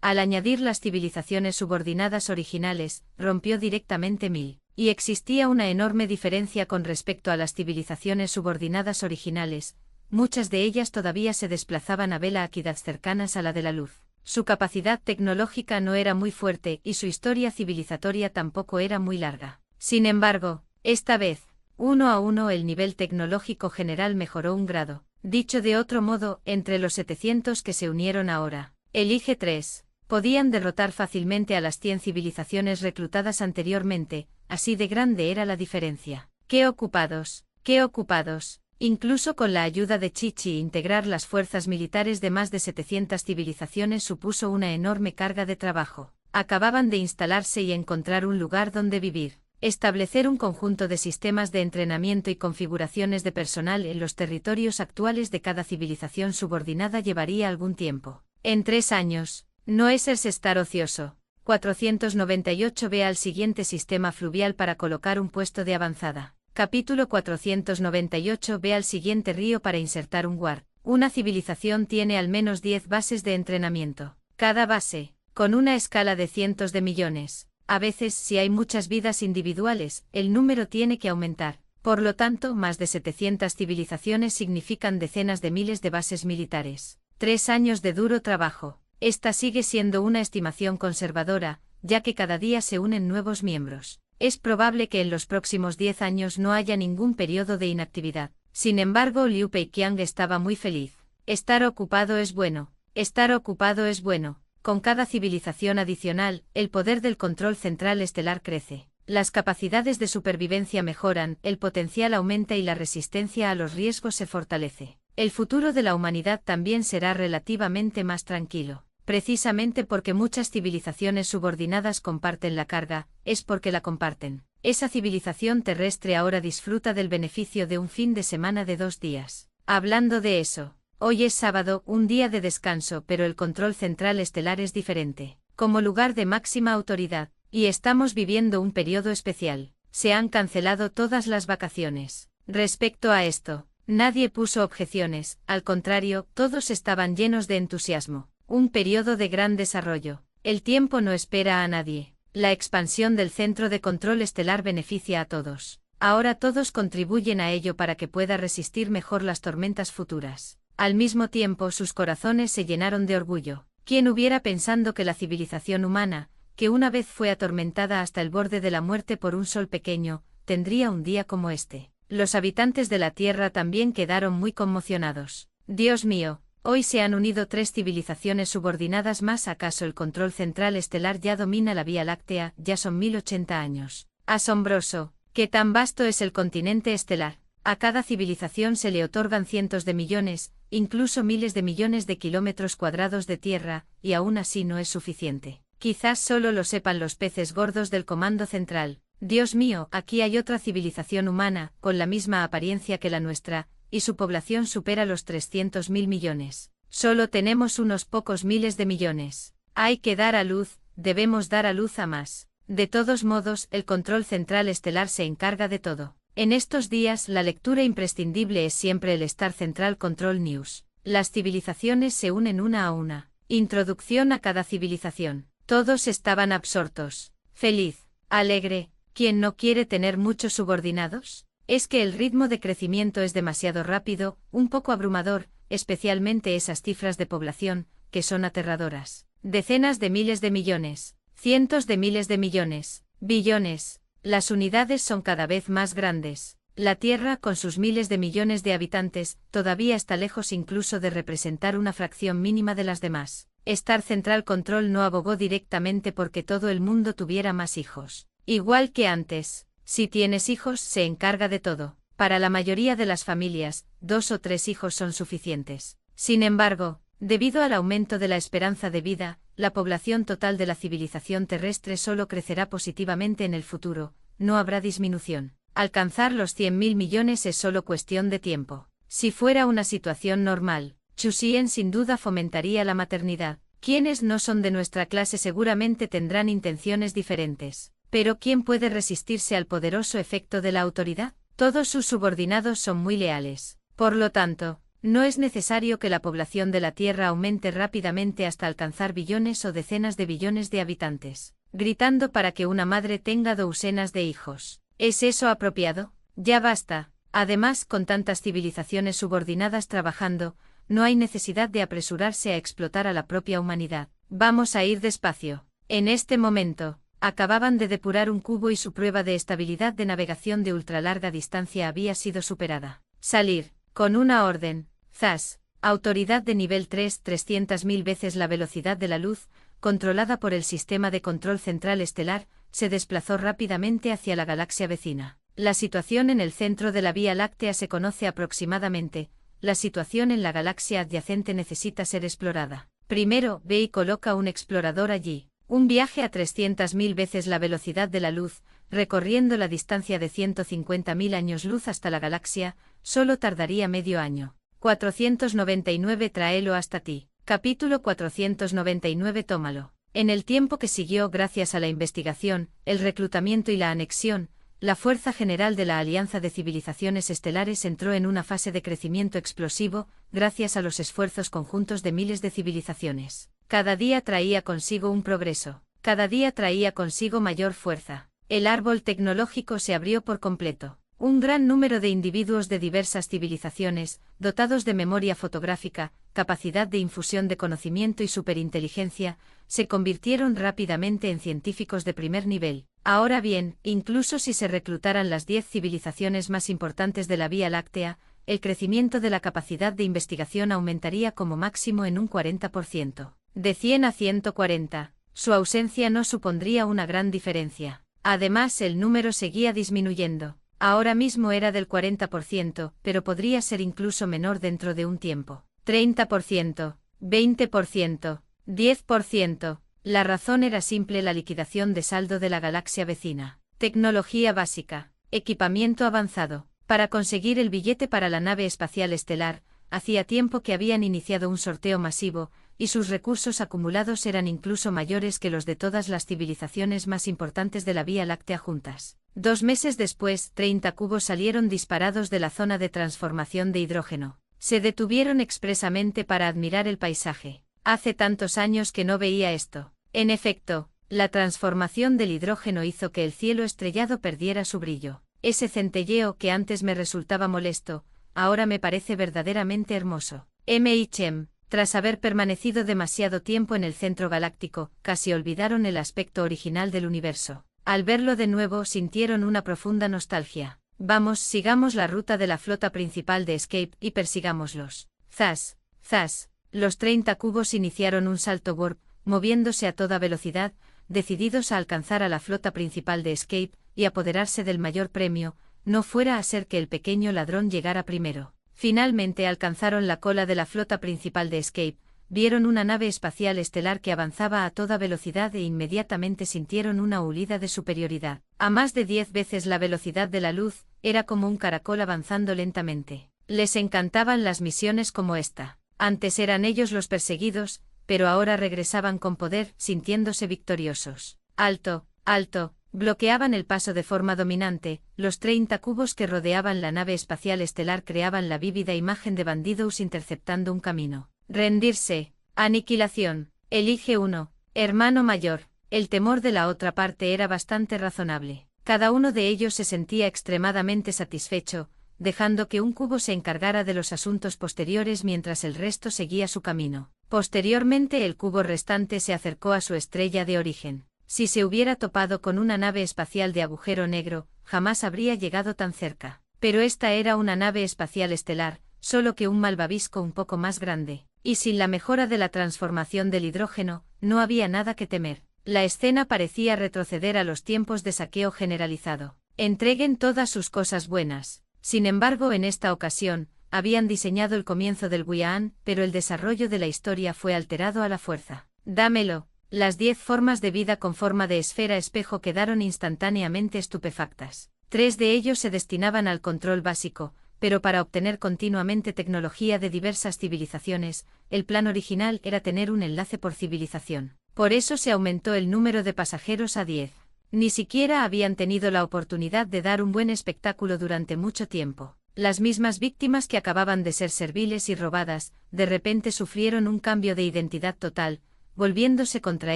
Al añadir las civilizaciones subordinadas originales, rompió directamente 1000. Y existía una enorme diferencia con respecto a las civilizaciones subordinadas originales, muchas de ellas todavía se desplazaban a velocidades cercanas a la de la luz. Su capacidad tecnológica no era muy fuerte y su historia civilizatoria tampoco era muy larga. Sin embargo, esta vez, uno a uno el nivel tecnológico general mejoró un grado. Dicho de otro modo, entre los 700 que se unieron ahora, elige 3. Podían derrotar fácilmente a las 100 civilizaciones reclutadas anteriormente, así de grande era la diferencia. ¡Qué ocupados! ¡Qué ocupados! Incluso con la ayuda de Chichi integrar las fuerzas militares de más de 700 civilizaciones supuso una enorme carga de trabajo. Acababan de instalarse y encontrar un lugar donde vivir. Establecer un conjunto de sistemas de entrenamiento y configuraciones de personal en los territorios actuales de cada civilización subordinada llevaría algún tiempo. En 3 años. No es estar ocioso. 498 Ve al siguiente sistema fluvial para colocar un puesto de avanzada. Capítulo 498 Ve al siguiente río para insertar un guard. Una civilización tiene al menos 10 bases de entrenamiento. Cada base, con una escala de cientos de millones. A veces, si hay muchas vidas individuales, el número tiene que aumentar. Por lo tanto, más de 700 civilizaciones significan decenas de miles de bases militares. 3 años de duro trabajo. Esta sigue siendo una estimación conservadora, ya que cada día se unen nuevos miembros. Es probable que en los próximos 10 años no haya ningún periodo de inactividad. Sin embargo, Liu Peiqian estaba muy feliz. Estar ocupado es bueno. Estar ocupado es bueno. Con cada civilización adicional, el poder del control central estelar crece. Las capacidades de supervivencia mejoran, el potencial aumenta y la resistencia a los riesgos se fortalece. El futuro de la humanidad también será relativamente más tranquilo. Precisamente porque muchas civilizaciones subordinadas comparten la carga, es porque la comparten. Esa civilización terrestre ahora disfruta del beneficio de un fin de semana de 2 días. Hablando de eso, hoy es sábado, un día de descanso, pero el control central estelar es diferente. Como lugar de máxima autoridad, y estamos viviendo un periodo especial, se han cancelado todas las vacaciones. Respecto a esto, nadie puso objeciones, al contrario, todos estaban llenos de entusiasmo. Un periodo de gran desarrollo. El tiempo no espera a nadie. La expansión del centro de control estelar beneficia a todos. Ahora todos contribuyen a ello para que pueda resistir mejor las tormentas futuras. Al mismo tiempo sus corazones se llenaron de orgullo. ¿Quién hubiera pensado que la civilización humana, que una vez fue atormentada hasta el borde de la muerte por un sol pequeño, tendría un día como este? Los habitantes de la Tierra también quedaron muy conmocionados. Dios mío, hoy se han unido 3 civilizaciones subordinadas más. ¿Acaso el control central estelar ya domina la Vía Láctea? Ya son 1080 años. Asombroso. ¿Qué tan vasto es el continente estelar? A cada civilización se le otorgan cientos de millones, incluso miles de millones de kilómetros cuadrados de tierra, y aún así no es suficiente. Quizás solo lo sepan los peces gordos del Comando Central. Dios mío, aquí hay otra civilización humana, con la misma apariencia que la nuestra, y su población supera los 300.000 millones. Solo tenemos unos pocos miles de millones. Hay que dar a luz, debemos dar a luz a más. De todos modos, el control central estelar se encarga de todo. En estos días, la lectura imprescindible es siempre el Star Central Control News. Las civilizaciones se unen una a una. Introducción a cada civilización. Todos estaban absortos. Feliz. Alegre. ¿Quién no quiere tener muchos subordinados? Es que el ritmo de crecimiento es demasiado rápido, un poco abrumador, especialmente esas cifras de población, que son aterradoras. Decenas de miles de millones. Cientos de miles de millones, billones. Las unidades son cada vez más grandes. La Tierra, con sus miles de millones de habitantes, todavía está lejos incluso de representar una fracción mínima de las demás. Star Central Control no abogó directamente porque todo el mundo tuviera más hijos. Igual que antes, si tienes hijos, se encarga de todo. Para la mayoría de las familias, 2 o 3 hijos son suficientes. Sin embargo, debido al aumento de la esperanza de vida, la población total de la civilización terrestre solo crecerá positivamente en el futuro, no habrá disminución. Alcanzar los 100.000 millones es solo cuestión de tiempo. Si fuera una situación normal, Chusien sin duda fomentaría la maternidad. Quienes no son de nuestra clase seguramente tendrán intenciones diferentes. Pero ¿quién puede resistirse al poderoso efecto de la autoridad? Todos sus subordinados son muy leales. Por lo tanto, no es necesario que la población de la Tierra aumente rápidamente hasta alcanzar billones o decenas de billones de habitantes, gritando para que una madre tenga docenas de hijos. ¿Es eso apropiado? Ya basta. Además, con tantas civilizaciones subordinadas trabajando, no hay necesidad de apresurarse a explotar a la propia humanidad. Vamos a ir despacio. En este momento, acababan de depurar un cubo y su prueba de estabilidad de navegación de ultralarga distancia había sido superada. Salir, con una orden. ZAS, autoridad de nivel 3, 300.000 veces la velocidad de la luz, controlada por el sistema de control central estelar, se desplazó rápidamente hacia la galaxia vecina. La situación en el centro de la Vía Láctea se conoce aproximadamente. La situación en la galaxia adyacente necesita ser explorada. Primero, ve y coloca un explorador allí. Un viaje a 300.000 veces la velocidad de la luz, recorriendo la distancia de 150.000 años luz hasta la galaxia, solo tardaría medio año. 499 Tráelo hasta ti. Capítulo 499 Tómalo. En el tiempo que siguió gracias a la investigación, el reclutamiento y la anexión, la Fuerza General de la Alianza de Civilizaciones Estelares entró en una fase de crecimiento explosivo, gracias a los esfuerzos conjuntos de miles de civilizaciones. Cada día traía consigo un progreso. Cada día traía consigo mayor fuerza. El árbol tecnológico se abrió por completo. Un gran número de individuos de diversas civilizaciones, dotados de memoria fotográfica, capacidad de infusión de conocimiento y superinteligencia, se convirtieron rápidamente en científicos de primer nivel. Ahora bien, incluso si se reclutaran las 10 civilizaciones más importantes de la Vía Láctea, el crecimiento de la capacidad de investigación aumentaría como máximo en un 40%. De 100 a 140, su ausencia no supondría una gran diferencia. Además, el número seguía disminuyendo. Ahora mismo era del 40%, pero podría ser incluso menor dentro de un tiempo. 30%, 20%, 10%. La razón era simple: la liquidación de saldo de la galaxia vecina. Tecnología básica, equipamiento avanzado, Para conseguir el billete para la nave espacial estelar, hacía tiempo que habían iniciado un sorteo masivo, y sus recursos acumulados eran incluso mayores que los de todas las civilizaciones más importantes de la Vía Láctea juntas. 2 meses después, 30 cubos salieron disparados de la zona de transformación de hidrógeno. Se detuvieron expresamente para admirar el paisaje. Hace tantos años que no veía esto. En efecto, la transformación del hidrógeno hizo que el cielo estrellado perdiera su brillo. Ese centelleo que antes me resultaba molesto, ahora me parece verdaderamente hermoso. M.H.M. Tras haber permanecido demasiado tiempo en el centro galáctico, casi olvidaron el aspecto original del universo. Al verlo de nuevo sintieron una profunda nostalgia. Vamos, sigamos la ruta de la flota principal de Escape y persigámoslos. Zas, zas. Los 30 cubos iniciaron un salto warp, moviéndose a toda velocidad, decididos a alcanzar a la flota principal de Escape y apoderarse del mayor premio, no fuera a ser que el pequeño ladrón llegara primero. Finalmente alcanzaron la cola de la flota principal de Escape, vieron una nave espacial estelar que avanzaba a toda velocidad e inmediatamente sintieron una hulida de superioridad. A más de 10 veces la velocidad de la luz, era como un caracol avanzando lentamente. Les encantaban las misiones como esta. Antes eran ellos los perseguidos, pero ahora regresaban con poder, sintiéndose victoriosos. Alto, alto. Bloqueaban el paso de forma dominante, los 30 cubos que rodeaban la nave espacial estelar creaban la vívida imagen de bandidos interceptando un camino. Rendirse, aniquilación, elige uno, hermano mayor. El temor de la otra parte era bastante razonable. Cada uno de ellos se sentía extremadamente satisfecho, dejando que un cubo se encargara de los asuntos posteriores mientras el resto seguía su camino. Posteriormente el cubo restante se acercó a su estrella de origen. Si se hubiera topado con una nave espacial de agujero negro, jamás habría llegado tan cerca. Pero esta era una nave espacial estelar, solo que un malvavisco un poco más grande. Y sin la mejora de la transformación del hidrógeno, no había nada que temer. La escena parecía retroceder a los tiempos de saqueo generalizado. Entreguen todas sus cosas buenas. Sin embargo, en esta ocasión, habían diseñado el comienzo del Guiaan, pero el desarrollo de la historia fue alterado a la fuerza. Dámelo. Las 10 formas de vida con forma de esfera espejo quedaron instantáneamente estupefactas. 3 de ellos se destinaban al control básico, pero para obtener continuamente tecnología de diversas civilizaciones, el plan original era tener un enlace por civilización. Por eso se aumentó el número de pasajeros a 10. Ni siquiera habían tenido la oportunidad de dar un buen espectáculo durante mucho tiempo. Las mismas víctimas que acababan de ser serviles y robadas, de repente sufrieron un cambio de identidad total, volviéndose contra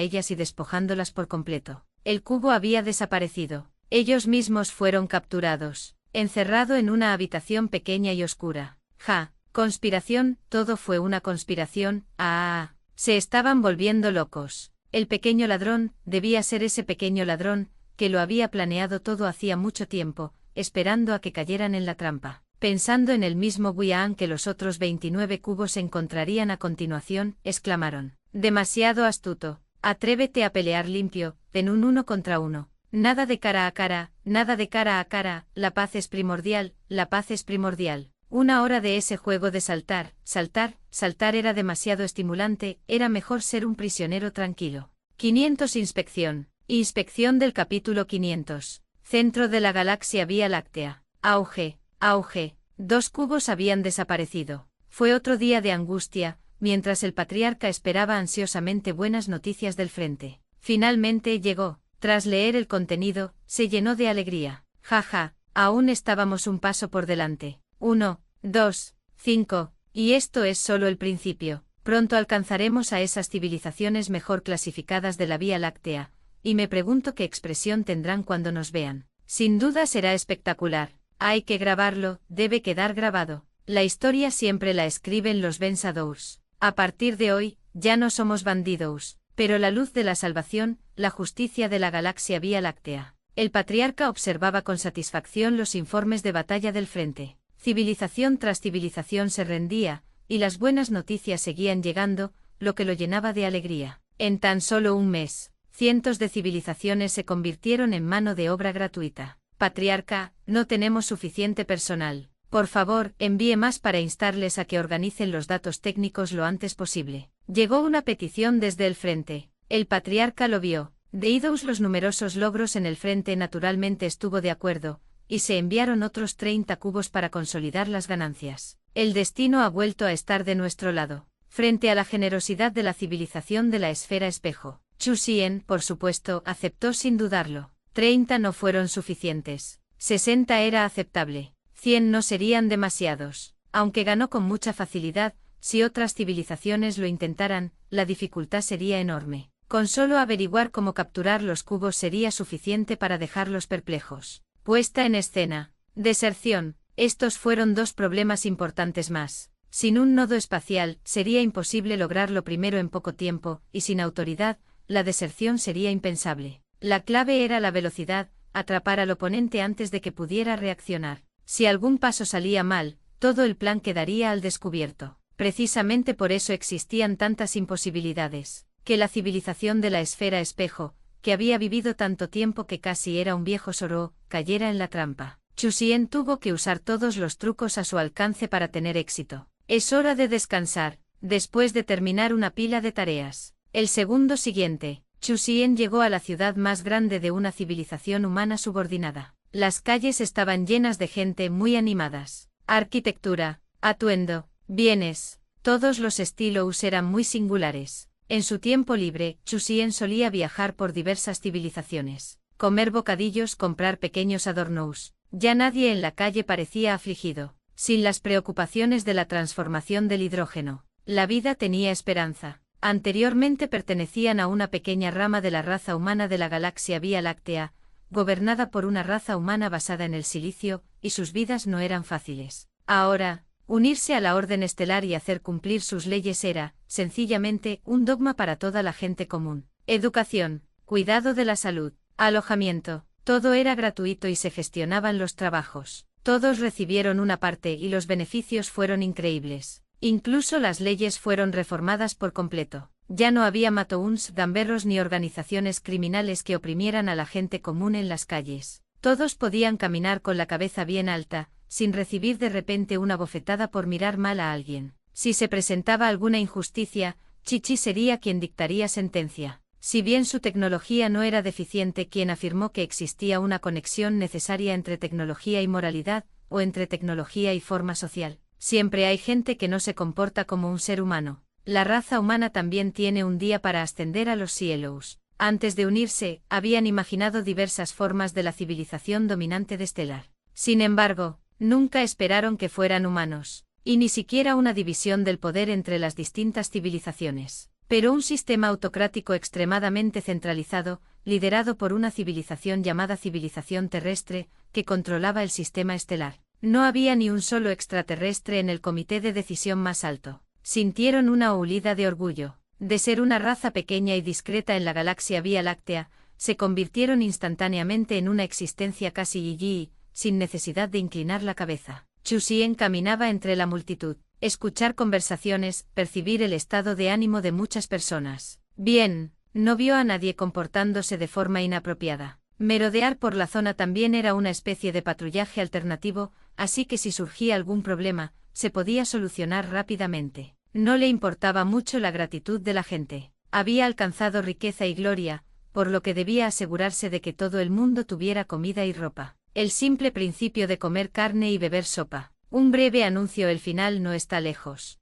ellas y despojándolas por completo. El cubo había desaparecido. Ellos mismos fueron capturados. Encerrado en una habitación pequeña y oscura. Conspiración, todo fue una conspiración. Se estaban volviendo locos. El pequeño ladrón, debía ser ese pequeño ladrón, que lo había planeado todo hacía mucho tiempo, esperando a que cayeran en la trampa. Pensando en el mismo Guiaan que los otros 29 cubos encontrarían a continuación, exclamaron. Demasiado astuto. Atrévete a pelear limpio, en un 1 contra 1. Nada de cara a cara, nada de cara a cara, la paz es primordial, la paz es primordial. 1 hora de ese juego de saltar, saltar, saltar era demasiado estimulante, era mejor ser un prisionero tranquilo. 500 Inspección. Inspección del capítulo 500. Centro de la galaxia Vía Láctea. Auge, auge. 2 cubos habían desaparecido. Fue otro día de angustia, mientras el patriarca esperaba ansiosamente buenas noticias del frente. Finalmente llegó. Tras leer el contenido, se llenó de alegría. Aún estábamos un paso por delante. 1, 2, 5, y esto es solo el principio. Pronto alcanzaremos a esas civilizaciones mejor clasificadas de la Vía Láctea, y me pregunto qué expresión tendrán cuando nos vean. Sin duda será espectacular. Hay que grabarlo, debe quedar grabado. La historia siempre la escriben los vencedores. A partir de hoy, ya no somos bandidos, pero la luz de la salvación, la justicia de la galaxia Vía Láctea. El patriarca observaba con satisfacción los informes de batalla del frente. Civilización tras civilización se rendía, y las buenas noticias seguían llegando, lo que lo llenaba de alegría. En tan solo un mes, cientos de civilizaciones se convirtieron en mano de obra gratuita. Patriarca, no tenemos suficiente personal. Por favor, envíe más para instarles a que organicen los datos técnicos lo antes posible. Llegó una petición desde el frente. El patriarca lo vio. Deídos los numerosos logros en el frente naturalmente estuvo de acuerdo, y se enviaron otros 30 cubos para consolidar las ganancias. El destino ha vuelto a estar de nuestro lado. Frente a la generosidad de la civilización de la esfera espejo, Chu Xian, por supuesto, aceptó sin dudarlo. 30 no fueron suficientes. 60 era aceptable. 100 no serían demasiados. Aunque ganó con mucha facilidad, si otras civilizaciones lo intentaran, la dificultad sería enorme. Con solo averiguar cómo capturar los cubos sería suficiente para dejarlos perplejos. Puesta en escena. Deserción. Estos fueron dos problemas importantes más. Sin un nodo espacial, sería imposible lograrlo primero en poco tiempo, y sin autoridad, la deserción sería impensable. La clave era la velocidad, atrapar al oponente antes de que pudiera reaccionar. Si algún paso salía mal, todo el plan quedaría al descubierto. Precisamente por eso existían tantas imposibilidades. Que la civilización de la esfera espejo, que había vivido tanto tiempo que casi era un viejo Zoró, cayera en la trampa. Chu Xian tuvo que usar todos los trucos a su alcance para tener éxito. Es hora de descansar, después de terminar una pila de tareas. El segundo siguiente, Chu Xian llegó a la ciudad más grande de una civilización humana subordinada. Las calles estaban llenas de gente muy animadas. Arquitectura, atuendo, bienes, todos los estilos eran muy singulares. En su tiempo libre, Chu Xian solía viajar por diversas civilizaciones, comer bocadillos, comprar pequeños adornos. Ya nadie en la calle parecía afligido. Sin las preocupaciones de la transformación del hidrógeno, la vida tenía esperanza. Anteriormente pertenecían a una pequeña rama de la raza humana de la galaxia Vía Láctea, gobernada por una raza humana basada en el silicio, y sus vidas no eran fáciles. Ahora, unirse a la Orden Estelar y hacer cumplir sus leyes era, sencillamente, un dogma para toda la gente común. Educación, cuidado de la salud, alojamiento, todo era gratuito y se gestionaban los trabajos. Todos recibieron una parte y los beneficios fueron increíbles. Incluso las leyes fueron reformadas por completo. Ya no había matouns, gamberros ni organizaciones criminales que oprimieran a la gente común en las calles. Todos podían caminar con la cabeza bien alta, sin recibir de repente una bofetada por mirar mal a alguien. Si se presentaba alguna injusticia, Chi-Chi sería quien dictaría sentencia. Si bien su tecnología no era deficiente, quien afirmó que existía una conexión necesaria entre tecnología y moralidad, o entre tecnología y forma social. Siempre hay gente que no se comporta como un ser humano. La raza humana también tiene un día para ascender a los cielos. Antes de unirse, habían imaginado diversas formas de la civilización dominante de Estelar. Sin embargo, nunca esperaron que fueran humanos, y ni siquiera una división del poder entre las distintas civilizaciones. Pero un sistema autocrático extremadamente centralizado, liderado por una civilización llamada civilización terrestre, que controlaba el sistema estelar. No había ni un solo extraterrestre en el comité de decisión más alto. Sintieron una huida de orgullo. De ser una raza pequeña y discreta en la galaxia Vía Láctea, se convirtieron instantáneamente en una existencia casi yiyí, sin necesidad de inclinar la cabeza. Chu Xian caminaba entre la multitud. Escuchar conversaciones, percibir el estado de ánimo de muchas personas. Bien, no vio a nadie comportándose de forma inapropiada. Merodear por la zona también era una especie de patrullaje alternativo, así que si surgía algún problema, se podía solucionar rápidamente. No le importaba mucho la gratitud de la gente. Había alcanzado riqueza y gloria, por lo que debía asegurarse de que todo el mundo tuviera comida y ropa. El simple principio de comer carne y beber sopa. Un breve anuncio: el final no está lejos.